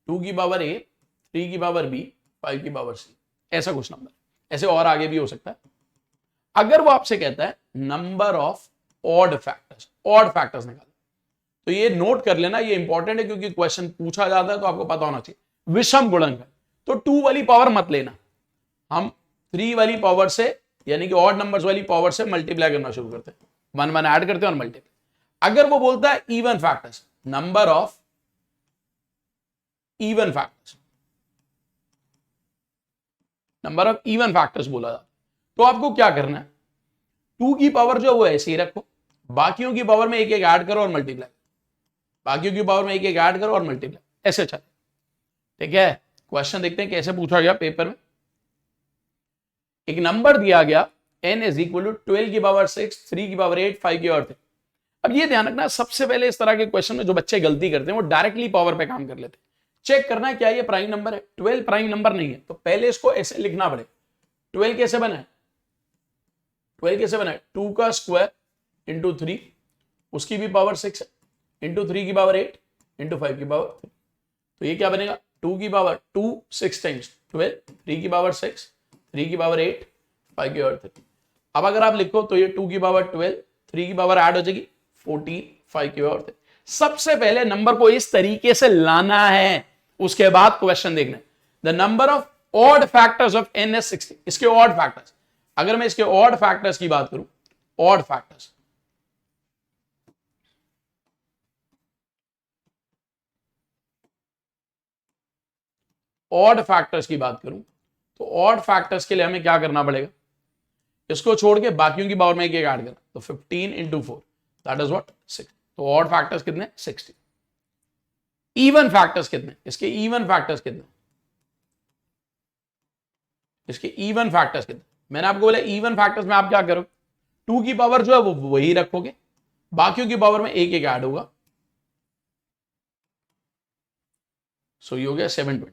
2 की पावर a, 3 की पावर b, 5 की पावर c, ऐसा कुछ नंबर, ऐसे और आगे भी हो सकता है। अगर वो आपसे कहता है number of odd factors, odd factors निकालो, तो ये नोट कर लेना, ये इंपॉर्टेंट है क्योंकि क्वेश्चन पूछा जाता है तो आपको पता होना चाहिए। विषम गुणनखंड, तो 2 वाली पावर मत लेना, हम 3 वाली पावर से यानी कि ऑड नंबर्स वाली पावर से मल्टीप्लाई करना शुरू करते हैं, 1 1 ऐड करते हैं और मल्टीप्लाई। अगर वो बोलता है even factors, number of even factors, number of even factors बोला जाता, तो आपको क्या करना है? 2 की पावर जो है वो ऐसे ही रखो, बाकियों की पावर में एक एक ऐड करो और मल्टीप्लाई, बाकियों की पावर में एक एक ऐड करो और मल्टीप्लाई, ऐसे चले। ठीक है, क्वेश्चन देखते हैं कैसे पूछा गया पेपर में। एक नंबर दिया गया n इज इक्वल टू 12 की पावर 6, 3 की पावर 8, 5 की पावर 3। अब ये ध्यान रखना, सबसे पहले इस तरह के क्वेश्चन में जो बच्चे गलती करते हैं वो डायरेक्टली पावर पे काम कर लेते हैं। चेक करना है क्या ये प्राइम नंबर है? 12 प्राइम नंबर नहीं है, तो पहले इसको ऐसे लिखना पड़ेगा। 12 कैसे बना है? 12 कैसे बना है? 2 का स्क्वायर इंटू 3, उसकी भी पावर 6 है, इंटू 3 की पावर 8, इंटू 5 की पावर 3। तो ये क्या बनेगा? 2 की पावर 2 6 टाइम्स 12, 3 की पावर 6, 3 की पावर 8, 5 की पावर 3। अब अगर आप लिखो तो ये 2 की पावर 12, 3 की पावर ऐड हो जाएगी 14, 5 की पावर 3। सबसे पहले नंबर को इस तरीके से लाना है, उसके बाद क्वेश्चन देखना है। The number of odd factors of n is 60। इसके ऑड फैक्टर्स, अगर मैं इसके ऑड फैक्टर्स की बात करूं, ऑड फैक्टर्स, ऑड फैक्टर्स की बात करूं तो ऑड फैक्टर्स के लिए हमें क्या करना पड़ेगा? इसको छोड़ के बाकियों की पावर में एक एक ऐड करना, तो 15 इंटू 4 दैट इज व्हाट? 6। तो ऑड फैक्टर्स कितने? 60। इवन फैक्टर्स कितने? इसके इवन फैक्टर्स कितने? इसके इवन फैक्टर्स कितने? मैंने आपको बोला इवन फैक्टर्स में आप क्या करोगे? 2 की पावर जो है वो वही रखोगे, बाकियों की पावर में एक एक ऐड होगा, सो ये हो गया 720।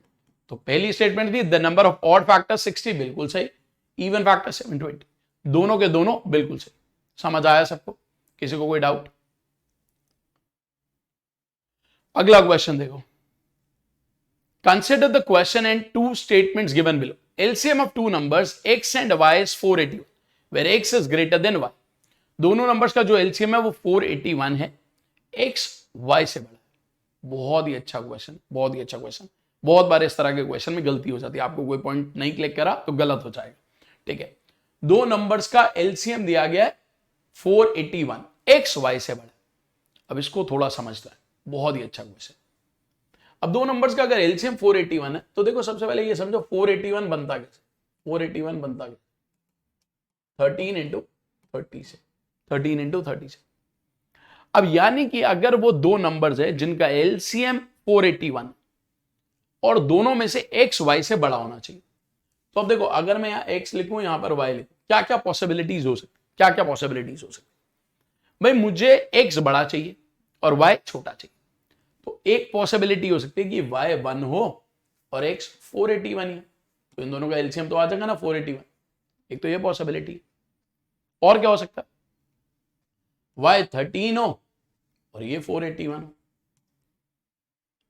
तो पहली स्टेटमेंट थी the number of odd factors 60, बिल्कुल सही। इवन फैक्टर 720, दोनों के दोनों बिल्कुल सही। समझ आया सबको? किसी को कोई डाउट? अगला क्वेश्चन देखो, consider the question and 2 statements given below. LCM of two numbers x and y is 481 where x is greater than y। दोनों नंबर्स का जो LCM है वो 481 है, x y से बड़ा है। बहुत ही अच्छा क्वेश्चन, बहुत ही अच्छा क्वेश्चन। बहुत बार इस तरह के क्वेश्चन में गलती हो जाती है, आपको कोई पॉइंट नहीं क्लिक करा तो गलत हो जाएगा। ठीक है, दो नंबर्स का LCM दिया गया है 481, x y से बड़ा। अब इसको थोड़ा समझता है, बहुत ही अच्छा क्वेश्चन। अब दो नंबर्स का अगर एलसीएम 481 है तो देखो सबसे पहले ये समझो 481 बनता कैसे? 481 बनता कैसे? 13 इंटू 30 से, 13 इंटू 30 से। अब यानी कि अगर वो दो नंबर्स है जिनका एलसीएम 481 और दोनों में से एक्स वाई से बड़ा होना चाहिए, तो अब देखो अगर मैं यहां एक्स लिखूं यहां पर वाई लिखूं, क्या क्या पॉसिबिलिटीज हो सकती? क्या क्या पॉसिबिलिटीज हो सकती? भाई मुझे एक्स बड़ा चाहिए और वाई छोटा चाहिए, तो एक पॉसिबिलिटी हो सकती है कि y 1 हो और x 481 है, तो इन दोनों का एलसीएम तो आ जाएगा ना 481। एक तो ये पॉसिबिलिटी। और क्या हो सकता है? y 13 हो और ये 481 हो,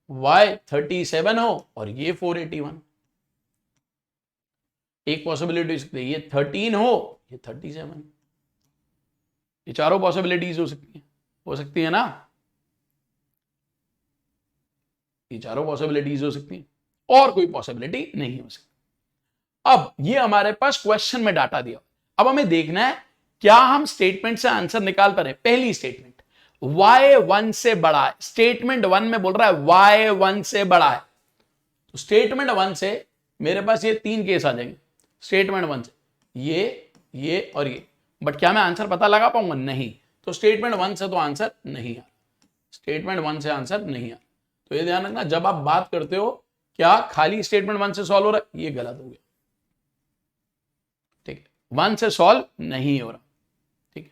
y 37 हो और ये 481। एक पॉसिबिलिटी हो सकती है ये 13 हो, ये 37। ये चारों पॉसिबिलिटीज हो सकती है ना? ये चारों पॉसिबिलिटीज हो सकती हैं, और कोई पॉसिबिलिटी नहीं हो सकती। अब ये हमारे पास क्वेश्चन में डाटा दिया, अब हमें देखना है क्या हम स्टेटमेंट से आंसर निकाल पा रहे हैं। पहली स्टेटमेंट y1 से बड़ा है, स्टेटमेंट 1 में बोल रहा है y1 से बड़ा है, तो स्टेटमेंट 1 से मेरे पास ये 3 केस आ जाएंगे। स्टेटमेंट 1 से ये और ये, बट क्या मैं आंसर पता लगा पाऊंगा? नहीं। तो स्टेटमेंट 1 से तो आंसर नहीं आ, स्टेटमेंट 1 से आंसर नहीं आ। तो ये ध्यान रखना, जब आप बात करते हो क्या खाली स्टेटमेंट 1 से सॉल्व हो रहा है, ये गलत हो गया। ठीक है, 1 से सॉल्व नहीं हो रहा। ठीक है,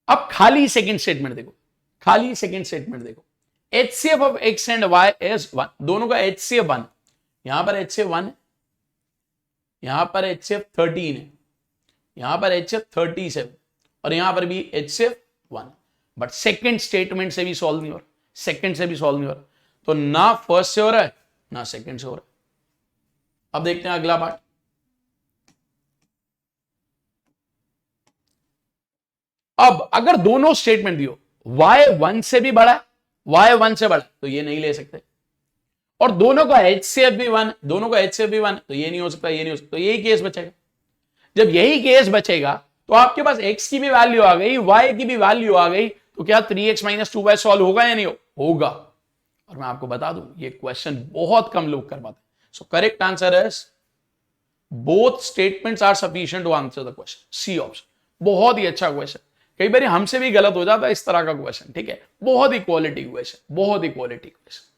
अब खाली सेकंड स्टेटमेंट देखो, खाली सेकंड स्टेटमेंट देखो, HCF of x and y is 1, दोनों का HCF 1, यहां पर HCF 1 है, यहां पर HCF 13 है, यहां पर HCF 37 और यहां पर भी HCF 1, बट सेकंड स्टेटमेंट से भी सॉल्व नहीं हो रहा, सेकंड से भी सॉल्व नहीं हो रहा, तो ना फर्स्ट से हो रहा है ना सेकंड से हो रहा है। अब देखते हैं अगला पार्ट। अब अगर दोनों स्टेटमेंट दियो y1 से भी बड़ा है, y1 से बड़ा, तो ये नहीं ले सकते, और दोनों का HCF भी 1, दोनों का HCF भी 1, तो ये नहीं हो सकता, ये नहीं हो सकता, तो यही केस बचेगा। जब यही केस बचेगा तो आपके पास x की भी वैल्यू आ गई, y की भी वैल्यू आ गई, तो क्या 3x - 2y सॉल्व होगा या नहीं होगा? और मैं आपको बता दूं ये क्वेश्चन बहुत कम लोग कर पाते हैं। So correct answer is both statements are sufficient to answer the question, C option. बहुत ही अच्छा क्वेश्चन, कई बार हमसे भी गलत हो जाता है इस तरह का क्वेश्चन। ठीक है, बहुत ही क्वालिटी क्वेश्चन, बहुत ही क्वालिटी क्वेश्चन।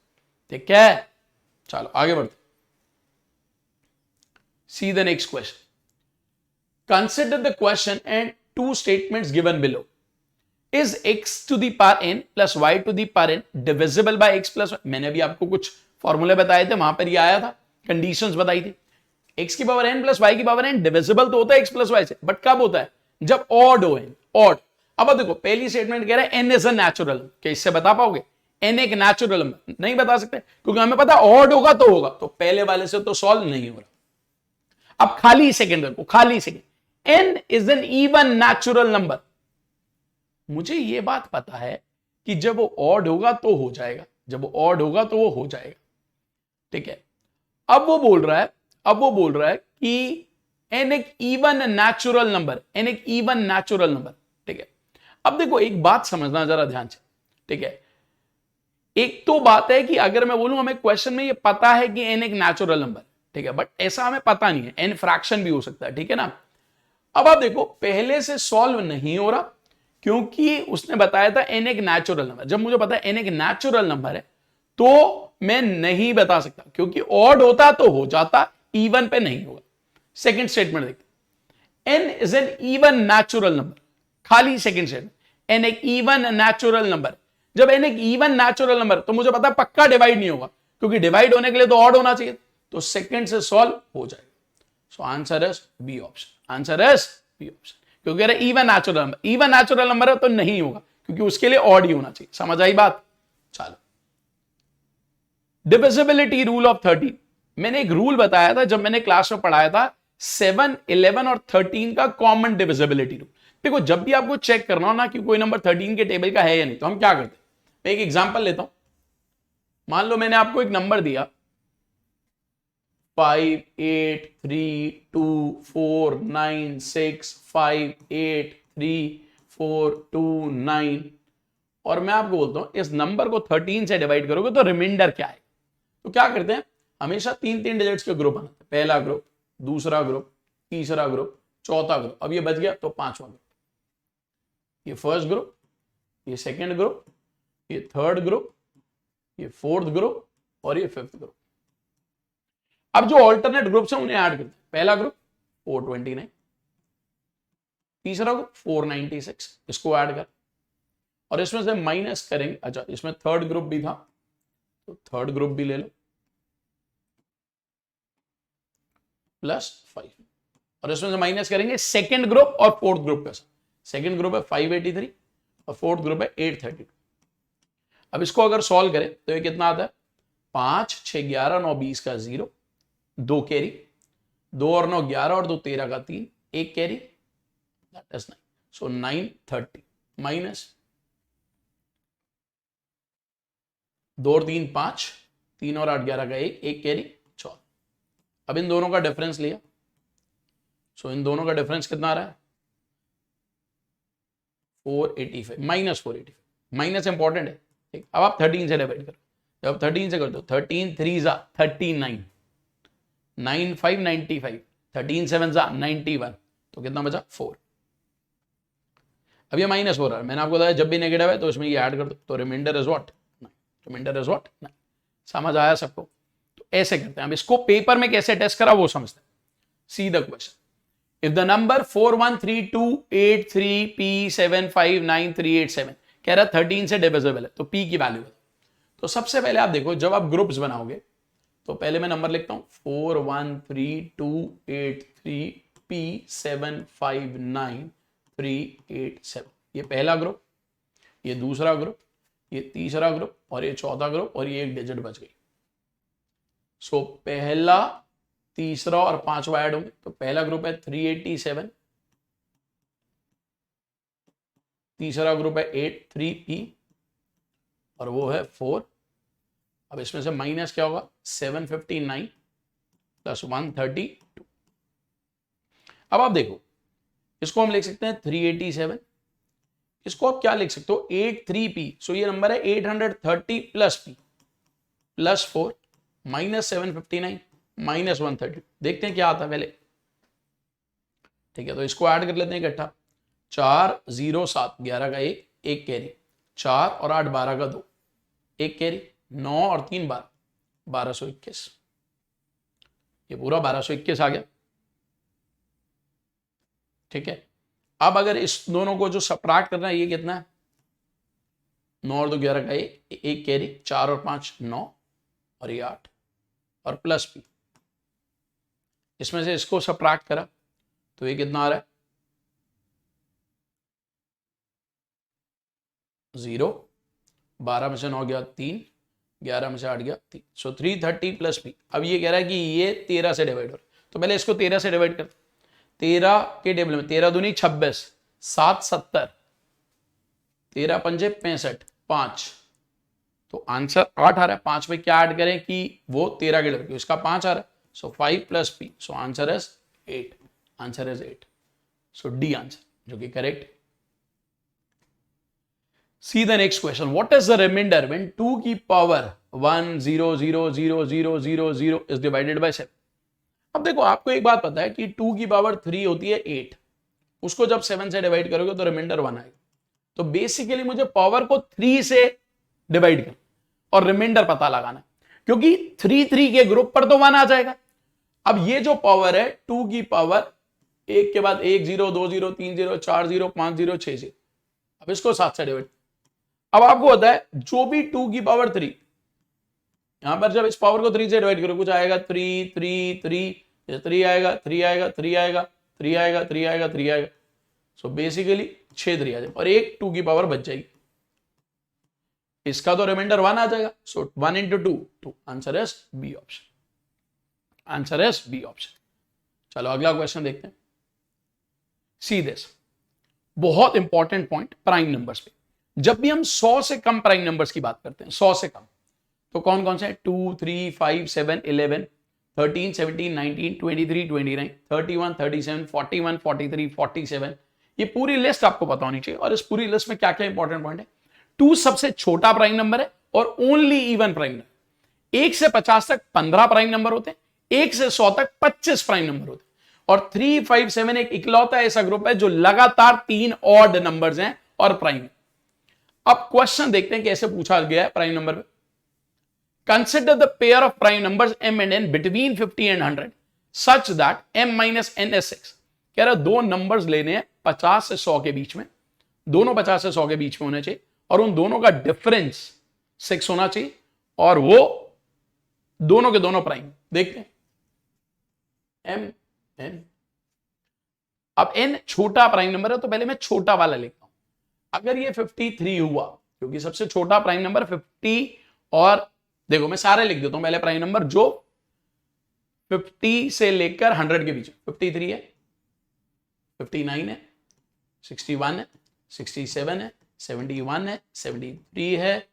ठीक है, चलो आगे बढ़ते, see the next question. Consider the question and two statements given below. Is x to the power n plus y to the power n divisible by x plus y? मैंने अभी आपको कुछ फॉर्मूले बताए थे, वहां पर ये आया था, कंडीशंस बताई थी। x की पावर n प्लस y की पावर n डिविजिबल तो होता है x प्लस y से, बट कब होता है? जब ऑड हो, ऑड। अब देखो पहली स्टेटमेंट कह रहा है n इज अ नेचुरल, क्या इससे बता पाओगे n एक नेचुरल नंबर? नहीं बता सकते, क्योंकि हमें पता ऑड होगा तो होगा, तो पहले वाले से तो सॉल्व नहीं हो रहा। अब खाली सेकेंड रखो, खाली second, n is an even natural number. मुझे यह बात पता है कि जब वो ऑड होगा तो हो जाएगा, जब वो ऑड होगा तो वो हो जाएगा। ठीक है, अब वो बोल रहा है कि n एक इवन नेचुरल नंबर, n एक इवन नेचुरल नंबर। ठीक है, अब देखो एक बात समझना जरा ध्यान से। ठीक है, एक तो बात है कि अगर मैं बोलूं हमें क्वेश्चन में ये पता है कि n एक नेचुरल नंबर, ठीक है, बट ऐसा हमें पता नहीं है, n फ्रैक्शन भी हो सकता है। ठीक है ना, अब आप देखो पहले से सॉल्व नहीं हो रहा क्योंकि उसने बताया था n एक नेचुरल नंबर। जब मुझे पता है n एक नेचुरल नंबर है तो मैं नहीं बता सकता, क्योंकि ऑड होता तो हो जाता, इवन पे नहीं होगा। सेकंड स्टेटमेंट देखते, n is an even natural number, खाली सेकंड स्टेटमेंट, n एक इवन नेचुरल नंबर। जब n एक इवन नेचुरल नंबर तो मुझे पता है पक्का डिवाइड नहीं होगा, क्योंकि डिवाइड होने के लिए तो ऑड होना चाहिए, तो सेकंड से सॉल्व हो जाएगा। So answer is B option, answer is B option, क्योंकि अरे even natural number, even natural number है तो नहीं होगा, क्योंकि उसके लिए ऑड ही होना चाहिए। समझ आई बात? चलो, डिविजिबिलिटी रूल ऑफ 13, मैंने एक रूल बताया था जब मैंने क्लास में पढ़ाया था 7, 11 और 13 का कॉमन डिविजिबिलिटी रूल। देखो जब भी आपको चेक करना हो ना कि कोई नंबर 13 के टेबल का है या नहीं, तो हम क्या करते हैं, मैं एक एग्जांपल लेता हूं। मान लो मैंने आपको एक नंबर दिया 5, 8, 3, 2, 4, 9, 6, 5, 8, 3, 4, 2, 9, और मैं आपको बोलता हूं इस नंबर को 13 से डिवाइड करोगे तो रिमाइंडर क्या है। तो क्या करते हैं, हमेशा 3-3 डिजिट्स के ग्रुप बनाते हैं, पहला ग्रुप, दूसरा ग्रुप, तीसरा ग्रुप, चौथा ग्रुप। अब ये बच गया तो पांचवा ग्रुप, ये फर्स्ट ग्रुप, ये सेकेंड ग्रुप, ये थर्ड ग्रुप, ये फोर्थ ग्रुप और ये फिफ्थ ग्रुप। अब जो ऑल्टरनेट ग्रुप्स हैं उन्हें ऐड करते हैं। पहला ग्रुप 429, तीसरा ग्रुप 496, इसको ऐड कर, और इसमें से माइनस करेंगे। अच्छा, इसमें थर्ड ग्रुप भी था तो थर्ड ग्रुप भी ले लो, +5, और इसमें से माइनस करेंगे सेकेंड ग्रुप और फोर्थ ग्रुप का। सेकेंड ग्रुप है 583 और फोर्थ ग्रुप है 832। अब इसको अगर सॉल्व करें तो ये कितना आता है, 5, 6, 11, 9, 20 का 0, 2 कैरी, 2 और 9 11 और 2 13 का 3, 1 carry, that is 9। So 930 minus 2 और 3 5, 3 और 8 11 का 1, 1 कैरी 14। अब इन दोनों का डिफरेंस लिया, सो इन दोनों का डिफरेंस कितना आ रहा है 485 माइनस 485, माइनस इंपॉर्टेंट है, ठीक। अब आप 13 से डिवाइड करो, जब 13 से कर दो 13 3 जा 39, 9 5 95, 13 7 जा 91, तो कितना बचा 4। अब ये माइनस हो रहा है, मैंने आपको बताया जब भी नेगेटिव है तो इसमें ये ऐड कर दो, तो remainder is what 9, remainder is what 9। समझ आया सबको? तो ऐसे करते हैं। अब इसको पेपर में कैसे टेस्ट करा वो समझते हैं। See the question, if the number 413283P759387 कह रहा 13 से डिविजिबल है, तो P की वैल्यू है। तो सबसे पहले आप देखो, जब आप ग्रुप्स बनाओगे तो पहले मैं नंबर लिखता हूं 413283P759387, ये पहला ग्रुप, ये दूसरा ग्रुप, ये तीसरा ग्रुप और ये चौथा ग्रुप, और ये एक डिजिट बच गई। सो पहला, तीसरा और पांचवा ऐड होंगे, तो पहला ग्रुप है 387, तीसरा ग्रुप है 83P और वो है 4। अब इसमें से माइनस क्या होगा 759 प्लस 132। अब आप देखो, इसको हम लिख सकते हैं 387, इसको आप क्या लिख सकते हो 83P, सो ये नंबर है 830 plus P plus 4 minus 759 minus 130। देखते हैं क्या आता है पहले, ठीक है। तो इसको ऐड कर लेते हैं इकट्ठा, 4 0 7 11 का 1 1 कैरी, 4 और 8 12 का 2 1 कैरी, 9 और 3 12 1221, ये पूरा 1221 आ गया, ठीक है। अब अगर इस दोनों को जो सब्ट्रैक्ट करना है, ये कितना है 9 और 2 11 का 1 कैरी, 4 और 5 9 और ये 8 और प्लस P, इसमें से इसको सब्ट्रैक्ट करा तो ये कितना आ रहा है 0, 12 में से 9 गया 3, 11 में से 8 गया 3, सो 330 प्लस P। अब ये कह रहा है कि ये 13 से डिवाइड हो रहा है, तो पहले इसको 13 से डिवाइड कर, 13 के टेबल में 13 दूनी 26, 7 70, 13 पंजे 65 5, तो आंसर 8 आ रहा है। 5 में क्या ऐड करें कि वो 13 के टेबल, इसका 5 आ रहा है, सो 5 plus P, so answer is 8, answer is 8, so D answer जो कि correct. See the next question. What is the remainder when 2 की power 1 0 0 0 0 0 0 is divided by 7? अब देखो, आपको एक बात पता है कि 2 की पावर 3 होती है 8, उसको जब 7 से डिवाइड करोगे तो रिमाइंडर 1 आएगा। तो बेसिकली मुझे पावर को 3 से डिवाइड कर और रिमाइंडर पता लगाना है, क्योंकि 3 3 के ग्रुप पर तो 1 आ जाएगा। अब ये जो पावर है 2 की पावर 1 के बाद 1 0 2 0 3 0 4 0 5 0 6 0, अब इसको 7 से डिवाइड। अब आपको होता है जो भी 2 की पावर 3, यहां पर जब इस पावर को 3 से डिवाइड करो कुछ आएगा 3 3 3, 3 आएगा 3 आएगा 3 आएगा 3 आएगा 3 आएगा 3 आएगा, सो बेसिकली 6 3 आ जाए और एक 2 की पावर बच जाएगी, इसका तो रिमाइंडर 1 आ जाएगा, so 1 into 2 2, answer is B option, answer is B option. चलो अगला क्वेश्चन देखते हैं। सी दिस, बहुत इंपॉर्टेंट पॉइंट प्राइम नंबर्स पे। जब भी हम 100 से कम प्राइम नंबर्स की बात करते हैं, 100 से कम, तो कौन कौन से हैं 2 3 5 7 11 13 17 19 23 29 31 37 41 43 47, ये पूरी लिस्ट आपको पता होनी चाहिए। और इस पूरी लिस्ट में क्या क्या इंपॉर्टेंट पॉइंट है, 2 सबसे छोटा प्राइम नंबर है और ओनली इवन प्राइम नंबर। 1 से 50 तक 15 प्राइम नंबर होते हैं, 1 से 100 तक 25 प्राइम नंबर होते हैं, और 3 5 7 एक इकलौता ऐसा ग्रुप है जो लगातार 3 ऑड नंबर्स हैं और प्राइम है। अब क्वेश्चन देखते हैं कैसे पूछा गया है प्राइम नंबर में। Consider the pair of prime numbers m and n between 50 and 100 such that m minus n is 6। कह रहा दो नंबर्स लेने हैं 50 से 100 के बीच में, दोनों 50 से 100 के बीच में होने चाहिए और उन दोनों का डिफरेंस 6 होना चाहिए और वो दोनों के दोनों प्राइम। देखते हैं m n, अब n छोटा प्राइम नंबर है तो पहले मैं छोटा वाला लिखता हूं। अगर ये 53 हुआ, क्योंकि सबसे छोटा प्राइम नंबर 50, और देखो मैं सारे लिख देता हूं पहले प्राइम नंबर जो 50 से लेकर 100 के बीच, 53 है, 59 है, 61 है, 67 है, 71 है, 73 है,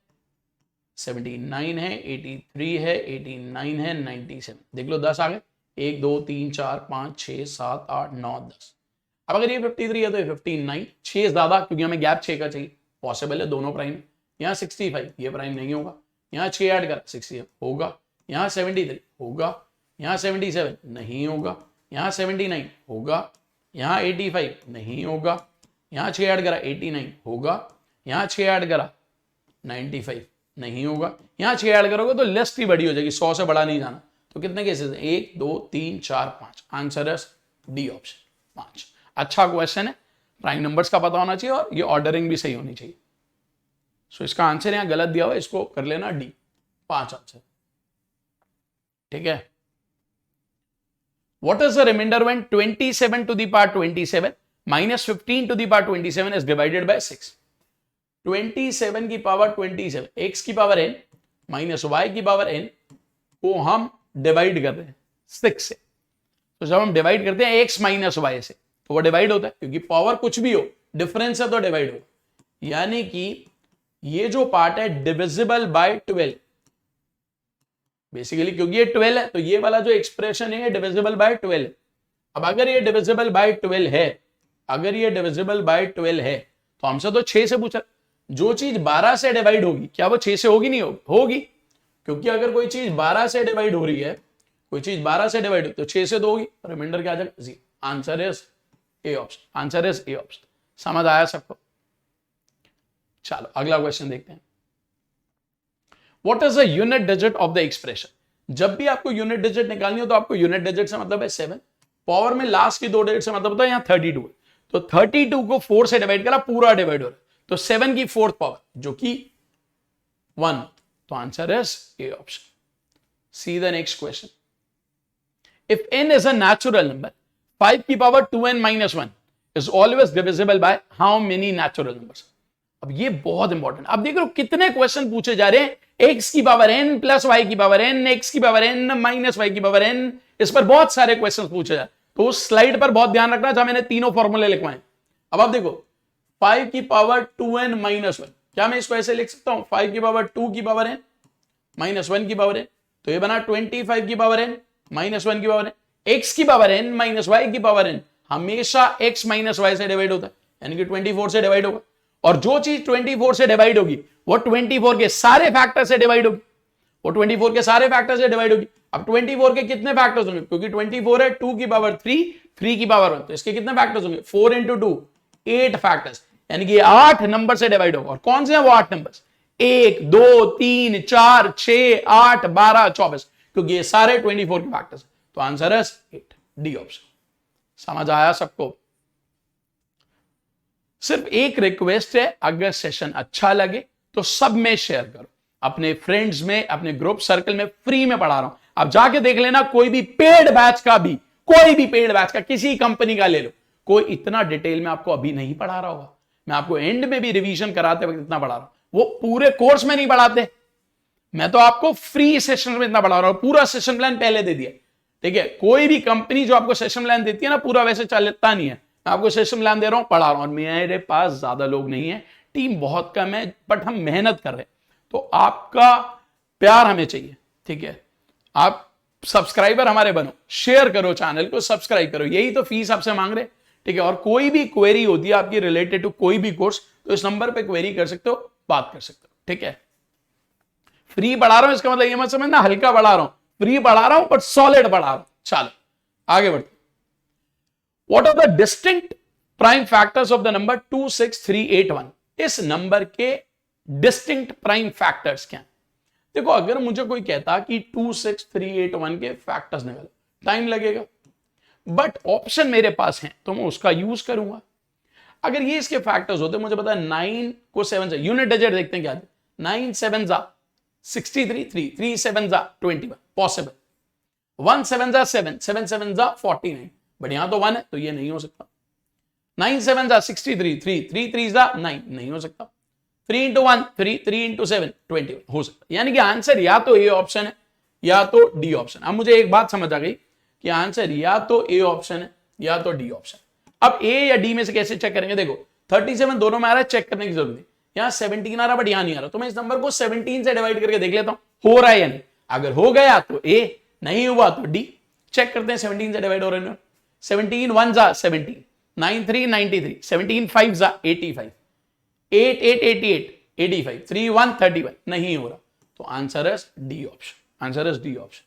79 है, 83 है, 89 है, 97, देख लो 10 आ गए। 1 2 3 4 5 6 7 8 9 10। अब अगर ये 53 है तो ये 59, 6 ज्यादा क्योंकि हमें गैप 6 का चाहिए, पॉसिबल है दोनों प्राइम। यहाँ 65 ये प्राइम नहीं होगा, यहाँ 6 ऐड कर 60 होगा, यहाँ 73 होगा, यहाँ 77 नहीं होगा, यहाँ 79 होगा, यहाँ 85 नहीं होगा, यहाँ 6 ऐड करा 89 होगा, यहाँ 6 ऐड करा 95 नहीं होगा, यहाँ 6 ऐड करोगे तो लिस्ट ही बड़ी हो जाएगी, 100 से बड़ा नहीं जाना। तो कितने केसेस हैं? 1 2 3 4 5। आंसर है डी ऑप्शन 5। अच्छा क्वेश्चन है, प्राइम नंबर्स का पता होना चाहिए और ये ऑर्डरिंग भी सही होनी चाहिए। सो इसका आंसर यहां गलत दिया हुआ, इसको कर लेना डी, 5 आंसर। ठीक है। What is the remainder when 27 to the power 27 minus 15 to the power 27 is divided by 6? 27 की पावर 27, x की पावर n माइनस y की पावर n को हम डिवाइड कर रहे हैं 6 से। तो जब हम डिवाइड करते हैं x माइनस y से तो वो डिवाइड होता है, क्योंकि पावर कुछ भी हो, डिफरेंस है तो डिवाइड हो। यानी कि ये जो पार्ट है डिविजिबल बाय 12 बेसिकली, क्योंकि ये 12 है तो ये वाला जो एक्सप्रेशन है डिविजिबल बाय 12। अब अगर ये डिविजिबल बाय 12 है, अगर ये डिविजिबल बाय 12 है तो हमसे तो 6 से पूछा, जो चीज 12 से डिवाइड होगी क्या वो 6 से होगी? नहीं होगी, होगी, क्योंकि अगर कोई चीज 12 से डिवाइड हो रही है, कोई चीज 12 से डिवाइड होगी तो 6 से तो होगी, रिमाइंडर क्या आ जाएगा? जी। Answer is A option, answer is A option. समझ आया सबको? चलो अगला क्वेश्चन देखते हैं। What is the unit digit of the expression? जब भी आपको यूनिट डिजिट निकालनी हो तो आपको यूनिट डिजिट से मतलब है 7, पावर में लास्ट की 2 डिजिट से मतलब होता है यहाँ 32 है, तो 32 को 4 से डिवाइड करा, पूरा डिवाइड हो रहा है, तो 7 की 4th पावर जो कि 1, तो answer is A option. See the next question. If n is a natural number, 5 की power 2n minus 1 is always divisible by how many natural numbers? अब ये बहुत इंपॉर्टेंट। अब देख रहे हो कितने क्वेश्चन पूछे जा रहे हैं, x की पावर n प्लस y की पावर n, x की पावर n माइनस y की पावर n, इस पर बहुत सारे क्वेश्चन पूछे जा रहे हैं। तो उस स्लाइड पर बहुत ध्यान रखना जहां मैंने तीनों फॉर्मूले लिखवाए। अब आप देखो 5 की पावर 2n माइनस 1, क्या मैं इसको ऐसे लिख सकता हूं? 5 की पावर 2 की पावर n माइनस 1 की पावर n, तो ये बना 25 की पावर n माइनस 1 की पावर n। x की पावर n माइनस y की पावर n हमेशा x माइनस y से डिवाइड होता है, यानी कि 24 से डिवाइड होगा, और जो चीज 24 से डिवाइड होगी वो 24 के सारे फैक्टर से डिवाइड होगी, वो 24 के सारे फैक्टर से डिवाइड होगी। अब 24 के कितने फैक्टर्स होंगे? क्योंकि 24 है 2 की पावर 3, 3 की पावर 1, तो इसके कितने फैक्टर्स होंगे? 4 into 2, 8 फैक्टर्स, यानी कि 8 नंबर से डिवाइड होगा। और कौन से हैं वो 8 नंबर्स? 1 2 3 4 6 8 12 24, क्योंकि ये सारे 24 के फैक्टर्स। तो आंसर है 8, डी ऑप्शन। समझ आया सबको? सिर्फ एक रिक्वेस्ट है, अगर सेशन अच्छा लगे तो सब में शेयर करो, अपने फ्रेंड्स में, अपने ग्रुप सर्कल में, फ्री में पढ़ा रहा हूं। आप जाके देख लेना, कोई भी पेड बैच का भी, कोई भी पेड बैच का किसी कंपनी का ले लो, कोई इतना डिटेल में आपको अभी नहीं पढ़ा रहा होगा। मैं आपको एंड में भी रिवीजन कराते वक्त इतना पढ़ा रहा हूं, वो पूरे कोर्स में नहीं पढ़ाते। मैं तो आपको फ्री सेशन में इतना पढ़ा रहा हूं, पूरा सेशन प्लान पहले दे दिया। ठीक है, कोई भी कंपनी जो आपको सेशन प्लान देती है ना, पूरा वैसे चलता नहीं है। मैं आपको सेशन प्लान दे रहा हूं, पढ़ा रहा हूं, और मेरे पास ज्यादा लोग नहीं है, टीम बहुत कम है, बट हम मेहनत कर रहे हैं। तो आपका प्यार हमें चाहिए। ठीक है, आप सब्सक्राइबर हमारे बनो, शेयर करो, चैनल को सब्सक्राइब करो, यही तो फीस आपसे मांग रहे। ठीक है, और कोई भी क्वेरी होती है आपकी रिलेटेड टू कोई भी कोर्स, तो इस नंबर पे क्वेरी कर सकते हो, बात कर सकते हो। ठीक है, फ्री पढ़ा रहा हूं इसका मतलब ये मत समझना हल्का पढ़ा रहा हूं, फ्री पढ़ा रहा हूं बट सॉलिड पढ़ा रहा हूं। चलो आगे बढ़ते। What are the distinct prime factors of the number 26381? इस नंबर के डिस्टिंक्ट प्राइम फैक्टर्स क्या हैं? देखो, अगर मुझे कोई कहता कि 26381 के फैक्टर्स निकालो, टाइम लगेगा, बट ऑप्शन मेरे पास हैं तो मैं उसका यूज करूंगा। अगर ये इसके फैक्टर्स होते, मुझे पता है 9 को 7 से, यूनिट डिजिट देखते हैं क्या, 9 7 जा 63, 3 7 जा 21, पॉसिबल। 1 7 जा 7, 7 7 जा 49, बट यहां तो 1 है तो ये नहीं हो सकता। 9 7 जा 63, 3 3 जा 9, नहीं हो सकता। 3 into 1 3, 3 into 7 21 हो सकता। यानी कि आंसर या तो ए ऑप्शन है या तो डी ऑप्शन। अब मुझे एक बात समझ आ गई कि आंसर या तो ए ऑप्शन है या तो डी ऑप्शन। अब ए या डी में से कैसे चेक करेंगे? देखो 37 दोनों में आ रहा है, चेक करने की जरूरत नहीं। यहां 17 आ रहा बट यहां नहीं आ रहा, तो मैं इस नंबर को 17 से डिवाइड करके देख लेता हूं हो रहा है या नहीं। अगर हो गया तो ए, नहीं हुआ तो डी। चेक करते हैं 17 से डिवाइड हो रहे हैं। 17 1 जा 17, 9 3 93, 17 5 जा 85, 8 8 88, 85, 3 1 31, नहीं हो रहा। तो answer is D option, answer is D option.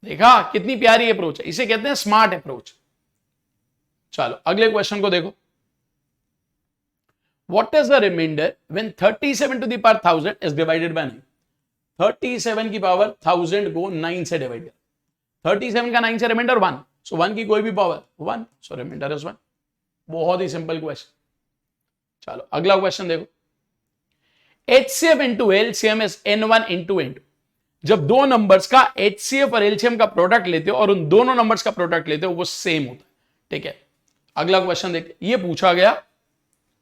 देखा कितनी प्यारी अप्रोच है, इसे कहते हैं स्मार्ट अप्रोच। चलो अगले क्वेश्चन को देखो। What is the remainder when 37 to the power 1000 is divided by 9? 37 की पावर 1000 को 9 से डिवाइड कर, 37 का 9 से रिमाइंडर 1, सो 1 की कोई भी पावर 1, सो रिमाइंडर इज 1। बहुत ही सिंपल क्वेश्चन। चलो अगला क्वेश्चन देखो। HCF into LCM is N1 into N2। जब दो नंबर्स का HCF और LCM का प्रोडक्ट लेते हो और उन दोनों नंबर्स का प्रोडक्ट लेते हो वो सेम होता है, ठीक है। अगला क्वेश्चन देखते, ये पूछा गया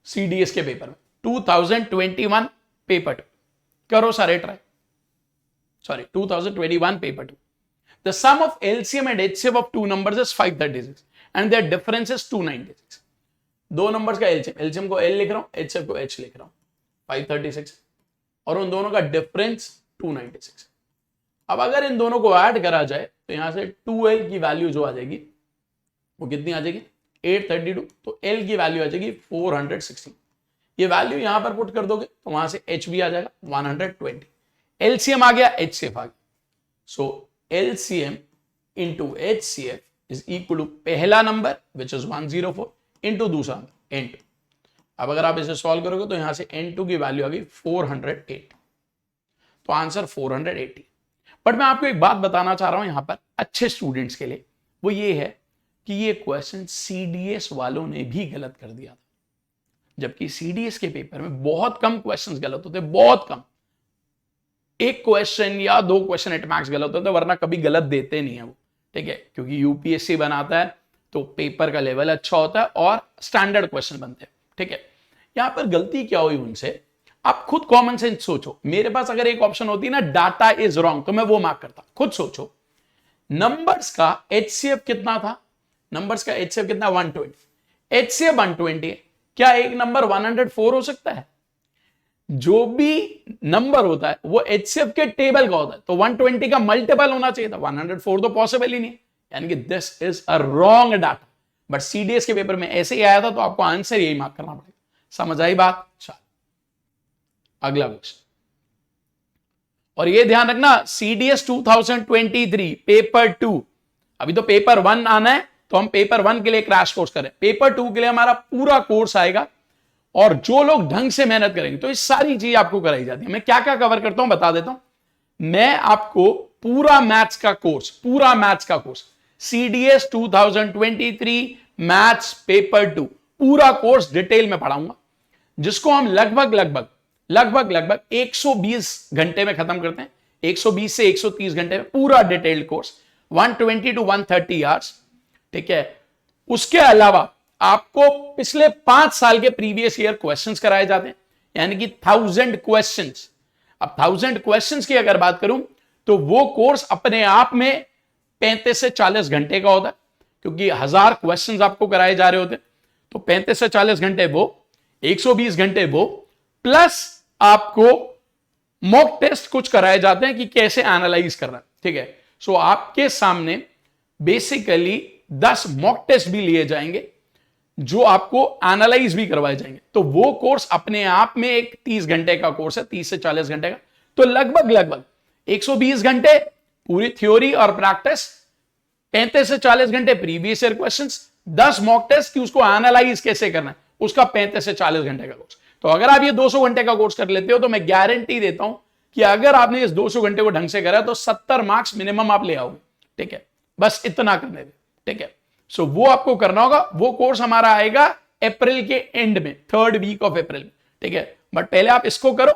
CDS के पेपर में 2021 पेपर 2, करो सारे try, sorry 2021 paper 2। The sum of LCM and HCF of two numbers is 536 and their difference is 296। दो नंबर्स का LCM को L लिख रहा हूं, HCF को H लिख रहा हूं, 536 और उन दोनों का डिफरेंस 296। अब अगर इन दोनों को ऐड करा जाए तो यहां से 2L की वैल्यू जो आ जाएगी वो कितनी आ जाएगी 832, तो L की वैल्यू आ जाएगी 416। ये वैल्यू यहां पर पुट कर दोगे तो वहां से H भी आ जाएगा 120। LCM आ गया, HCF आ गया, so LCM into HCF is equal to पहला नंबर विच इज 104 इंटू दूसरा नंबर N2। अब अगर आप इसे सॉल्व करोगे तो यहां से N2 की वैल्यू आ गई 408, तो आंसर 480। बट मैं आपको एक बात बताना चाह रहा हूं यहां पर अच्छे स्टूडेंट्स के लिए, वो ये है कि ये क्वेश्चन CDS वालों ने भी गलत कर दिया था, जबकि CDS के पेपर में बहुत कम क्वेश्चंस गलत होते, बहुत कम, एक क्वेश्चन या दो क्वेश्चन एट मैक्स गलत होते, वरना कभी गलत देते नहीं है वो, ठीक है, क्योंकि UPSC बनाता है तो पेपर का लेवल अच्छा होता है और स्टैंडर्ड क्वेश्चन बनते हैं, ठीक है। यहां पर गलती क्या हुई उनसे, आप खुद कॉमन सेंस सोचो। मेरे पास अगर एक ऑप्शन होती ना डाटा इज रॉन्ग, तो मैं वो मार्क करता। खुद सोचो, नंबर्स का HCF कितना था, नंबर्स का HCF कितना 120, HCF 120 है, क्या एक नंबर 104 हो सकता है? जो भी नंबर होता है वो HCF के टेबल का होता है, तो 120 का मल्टीपल होना चाहिए था, 104 तो पॉसिबल ही नहीं, यानी कि this is a wrong data. But CDS के पेपर में ऐसे ही आया था, तो आपको आंसर यही मार्क करना पड़ेगा। समझ आई बात? चल अगला क्वेश्चन, और ये ध्यान रखना CDS 2023 पेपर 2, अभी तो पेपर 1 आना है, तो हम पेपर 1 के लिए क्रैश कोर्स करें, पेपर 2 के लिए हमारा पूरा कोर्स आएगा, और जो लोग ढंग से मेहनत करेंगे तो ये सारी चीज आपको कराई जाती है। मैं क्या क्या कवर करता हूं बता देता हूं। मैं आपको पूरा मैथ्स का कोर्स CDS 2023 मैथ्स पेपर 2 पूरा कोर्स डिटेल में पढ़ाऊंगा, जिसको हम लगभग 120 घंटे में खत्म करते हैं, 120 से 130 घंटे में पूरा डिटेल्ड कोर्स, 120 to 130 आवर्स, ठीक है। उसके अलावा आपको पिछले 5 साल के प्रीवियस ईयर क्वेश्चंस कराए जाते हैं, यानी कि 1000 क्वेश्चंस। अब 1000 क्वेश्चंस की अगर बात करूं तो वो कोर्स अपने आप में 35 से 40 घंटे का होता है, क्योंकि 1000 क्वेश्चंस आपको कराए जा रहे होते हैं, तो 35 से 40 घंटे वो, 120 घंटे वो, प्लस आपको मॉक टेस्ट कुछ कराए जाते हैं कि कैसे एनालाइज करना है, ठीक है। सो आपके सामने बेसिकली 10 मॉक टेस्ट भी लिए जाएंगे, जो आपको एनालाइज भी करवाए जाएंगे, तो वो कोर्स अपने आप में एक 30 घंटे का कोर्स है, 30 से 40 घंटे का, तो लगभग 120 घंटे पूरी थ्योरी और प्रैक्टिस, 35 से 40 घंटे previous year questions, 10 mock test कि उसको एनालाइज कैसे करना है, उसका 35 से 40 घंटे का कोर्स। तो अगर आप ये 200 घंटे का कोर्स कर लेते हो तो मैं गारंटी देता हूं कि अगर आपने इस 200 घंटे को ढंग से करा तो 70 मार्क्स मिनिमम आप ले आओगे, ठीक है। बस इतना करने दे, ठीक है। सो वो आपको करना होगा। वो कोर्स हमारा आएगा अप्रैल के एंड में, 3rd वीक ऑफ अप्रैल में, ठीक है। बट पहले आप इसको करो,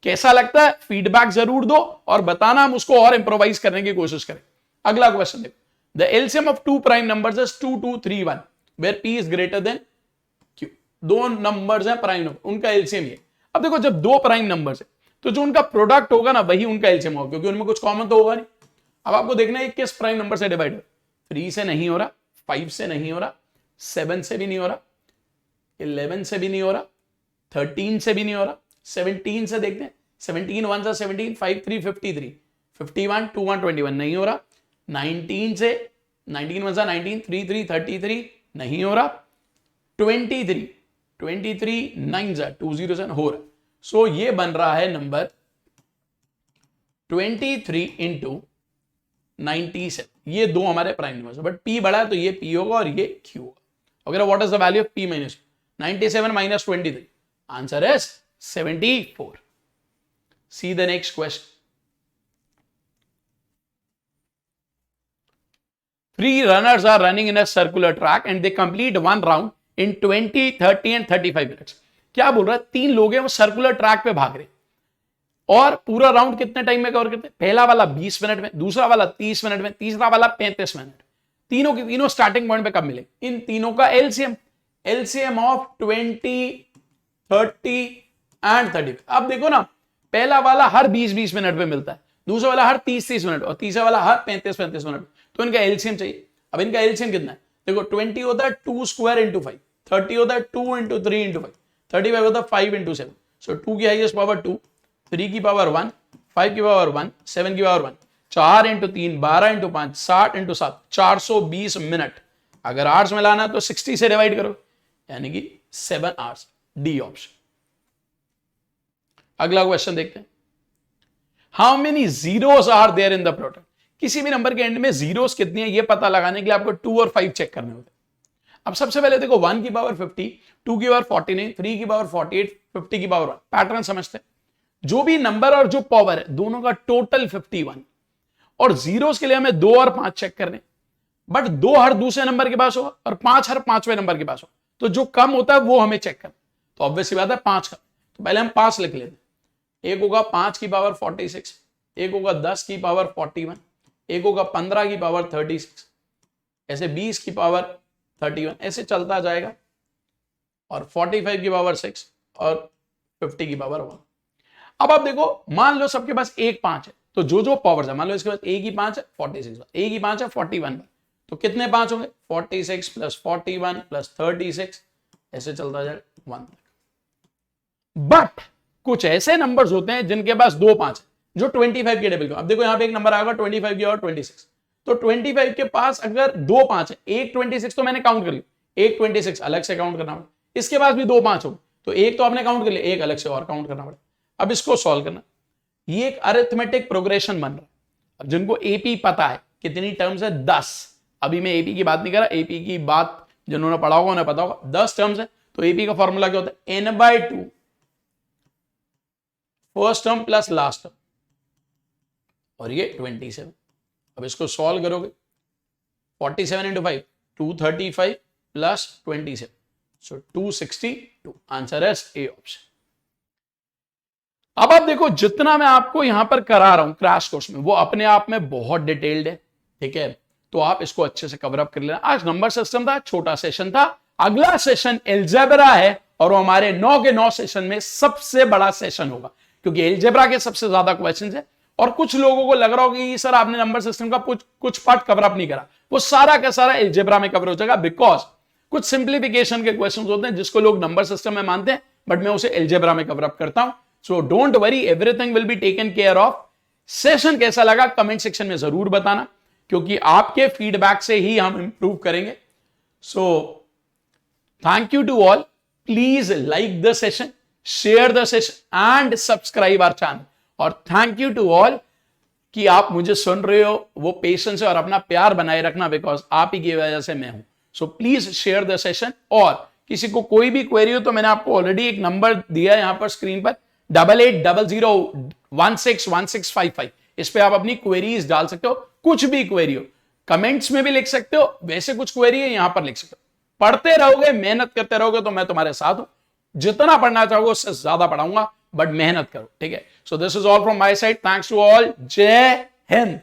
कैसा लगता है फीडबैक जरूर दो और बताना, हम उसको और इंप्रोवाइज करने की कोशिश करें। अगला क्वेश्चन देखो, the LCM of two prime numbers is 2231 where p is greater than q। दो नंबर्स हैं प्राइम नंबर, उनका एलसीएम ये। अब देखो जब दो प्राइम नंबर्स है तो जो उनका प्रोडक्ट होगा ना वही उनका एलसीएम होगा, क्योंकि उनमें कुछ कॉमन तो होगा नहीं। अब आपको देखना है किस प्राइम नंबर से डिवाइड हो, 3 से नहीं हो रहा, 5 से नहीं हो रहा, 7 से भी नहीं हो रहा, 11 से भी नहीं हो रहा, 13 से भी नहीं हो रहा, 17 से देखते हैं, 17 1 17, 5 3 53, 51 2 1 21 नहीं हो रहा, 19 से 19 वन 19, 3 3 33 नहीं हो रहा, 23 9 207 हो रहा। सो ये बन रहा है नंबर 23 इंटू 97। ये दो हमारे प्राइम नंबर, बट पी बड़ा है तो ये पी होगा और ये क्यू होगा। अगर what is the value of P minus 97 minus 23, answer is 74। See the next question. Three runners are running in a circular track and they complete one round in 20, 30 and 35 minutes. क्या बोल रहा है? तीन लोग हैं वो सर्कुलर ट्रैक पे भाग रहे और पूरा राउंड कितने टाइम में कवर करते हैं? पहला वाला 20 मिनट में, दूसरा वाला 30 मिनट में, तीसरा वाला 35 मिनट। तीनों के तीनों स्टार्टिंग पॉइंट पे कब मिले? इन तीनों का एलसीएम ऑफ 20, 30 एंड 35। अब देखो ना, पहला वाला हर 20-20 मिनट में मिलता है, दूसरा वाला हर 30-30 मिनट और तीसरा वाला हर 35-35 मिनट। तो इनका एलसीएम चाहिए। अब इनका एलसीएम कितना है? देखो 20 होता है 2 स्क्वायर इंटू 5, 30 होता है 2 इंटू 3 इंटू 5, 35 होता है 5 इंटू 7। सो 2 की हाईएस्ट पावर 2, 3 की पावर 1, 5 की पावर 1, 7 की power 1, 4 into 3 12 into 5 60 into 7 420 minute. अगर आवर्स में लाना तो 60 से डिवाइड करो, यानी कि 7 आवर्स। D option. अगला क्वेश्चन देखते हैं। How many zeros are there in the product? किसी भी नंबर के एंड में जीरोस कितनी है ये पता लगाने के लिए आपको 2 और 5 चेक करने होते हैं। अब सबसे पहले देखो 1 की पावर 50, 2 की पावर 49, 3 की पावर 48, 50 की पावर 1। पैटर्न समझते हैं। जो भी नंबर और जो पावर है दोनों का टोटल 51 और जीरोस के लिए हमें 2 और 5 चेक करने, बट 2 हर दूसरे नंबर के पास होगा और 5 हर पांचवें नंबर के पास होगा, तो जो कम होता है वो हमें चेक करना। तो ऑब्वियस बात है 5 का, तो पहले हम 5 लिख लेते हैं। एक होगा 5 की पावर 46, एक होगा 10 की पावर 41, एक होगा 15 की पावर 36, ऐसे 20 की पावर 31, ऐसे चलता जाएगा, और 45 की पावर 6 और 50 की पावर 1। अब आप देखो, मान लो सबके पास एक 5 है, तो जो जो पावर्स है, मान लो इसके पास एक ही 5 है 46 बार, एक ही 5 है 41 बार, तो कितने 5 होंगे? 46 प्लस 41 प्लस 36, ऐसे चलता जाएगा 1 तक। बट कुछ ऐसे नंबर्स होते हैं जिनके पास 2 5 है, जो 25 के टेबल का। अब देखो यहां पे एक नंबर आएगा 25 की और 26, तो 25 के पास अगर 2 5 है, एक 26 तो मैंने काउंट कर लिया, एक 26 अलग से काउंट करना पड़ेगा। इसके पास भी 2 5 हो, तो एक तो आपने काउंट कर लिया, एक अलग से और काउंट करना पड़ेगा। अब इसको सॉल्व करना, ये एक अरिथमेटिक प्रोग्रेशन बन रहा है। अब जिनको एपी पता है कितनी टर्म्स है 10, अभी मैं एपी की बात नहीं कर रहा, एपी की बात जिन्होंने पढ़ा होगा उन्हें पता होगा, 10 टर्म्स है। तो एपी का फॉर्मूला क्या होता है? n/2 first term plus last term, और ये 27। अब इसको सॉल्व करोगे, 47 इंटू 5 235 प्लस 27, सो 262। आंसर है ए ऑप्शन। अब आप देखो, जितना मैं आपको यहां पर करा रहा हूं क्रैश कोर्स में, वो अपने आप में बहुत डिटेल्ड है, ठीक है, तो आप इसको अच्छे से कवर अप कर लेना। आज नंबर सिस्टम था, छोटा सेशन था। अगला सेशन एल्जेब्रा है, और वो हमारे 9 के 9 सेशन में सबसे बड़ा सेशन होगा, क्योंकि एल्जेब्रा के सबसे ज्यादा क्वेश्चंस है। और कुछ लोगों को लग रहा होगा कि सर आपने नंबर सिस्टम का कुछ पार्ट कवर अप नहीं करा, वो सारा का सारा एल्जेब्रा में कवर हो जाएगा, बिकॉज कुछ सिंप्लीफिकेशन के क्वेश्चंस होते हैं जिसको लोग नंबर सिस्टम में मानते हैं, बट मैं उसे एल्जेब्रा में कवर अप करता हूं। So don't worry, everything will be taken care of. Session कैसा लगा कमेंट सेक्शन में जरूर बताना, क्योंकि आपके फीडबैक से ही हम इंप्रूव करेंगे। So thank you to all, please like the session, share the session and subscribe our channel. और थैंक यू टू ऑल कि आप मुझे सुन रहे हो, वो पेशेंस है और अपना प्यार बनाए रखना, बिकॉज आप ही की वजह से मैं हूं। So please share the session, और किसी को कोई भी क्वेरी हो तो मैंने आपको ऑलरेडी एक नंबर दिया है यहां पर स्क्रीन पर, 8800161655। इस पे आप अपनी क्वेरीज डाल सकते हो, कुछ भी क्वेरी हो, कमेंट्स में भी लिख सकते हो, वैसे कुछ क्वेरी है यहां पर लिख सकते हो। पढ़ते रहोगे, मेहनत करते रहोगे तो मैं तुम्हारे साथ हूं। जितना पढ़ना चाहोगे उससे ज्यादा पढ़ाऊंगा, बट मेहनत करो, ठीक है। So this is all from my side, thanks to all, जय हिंद।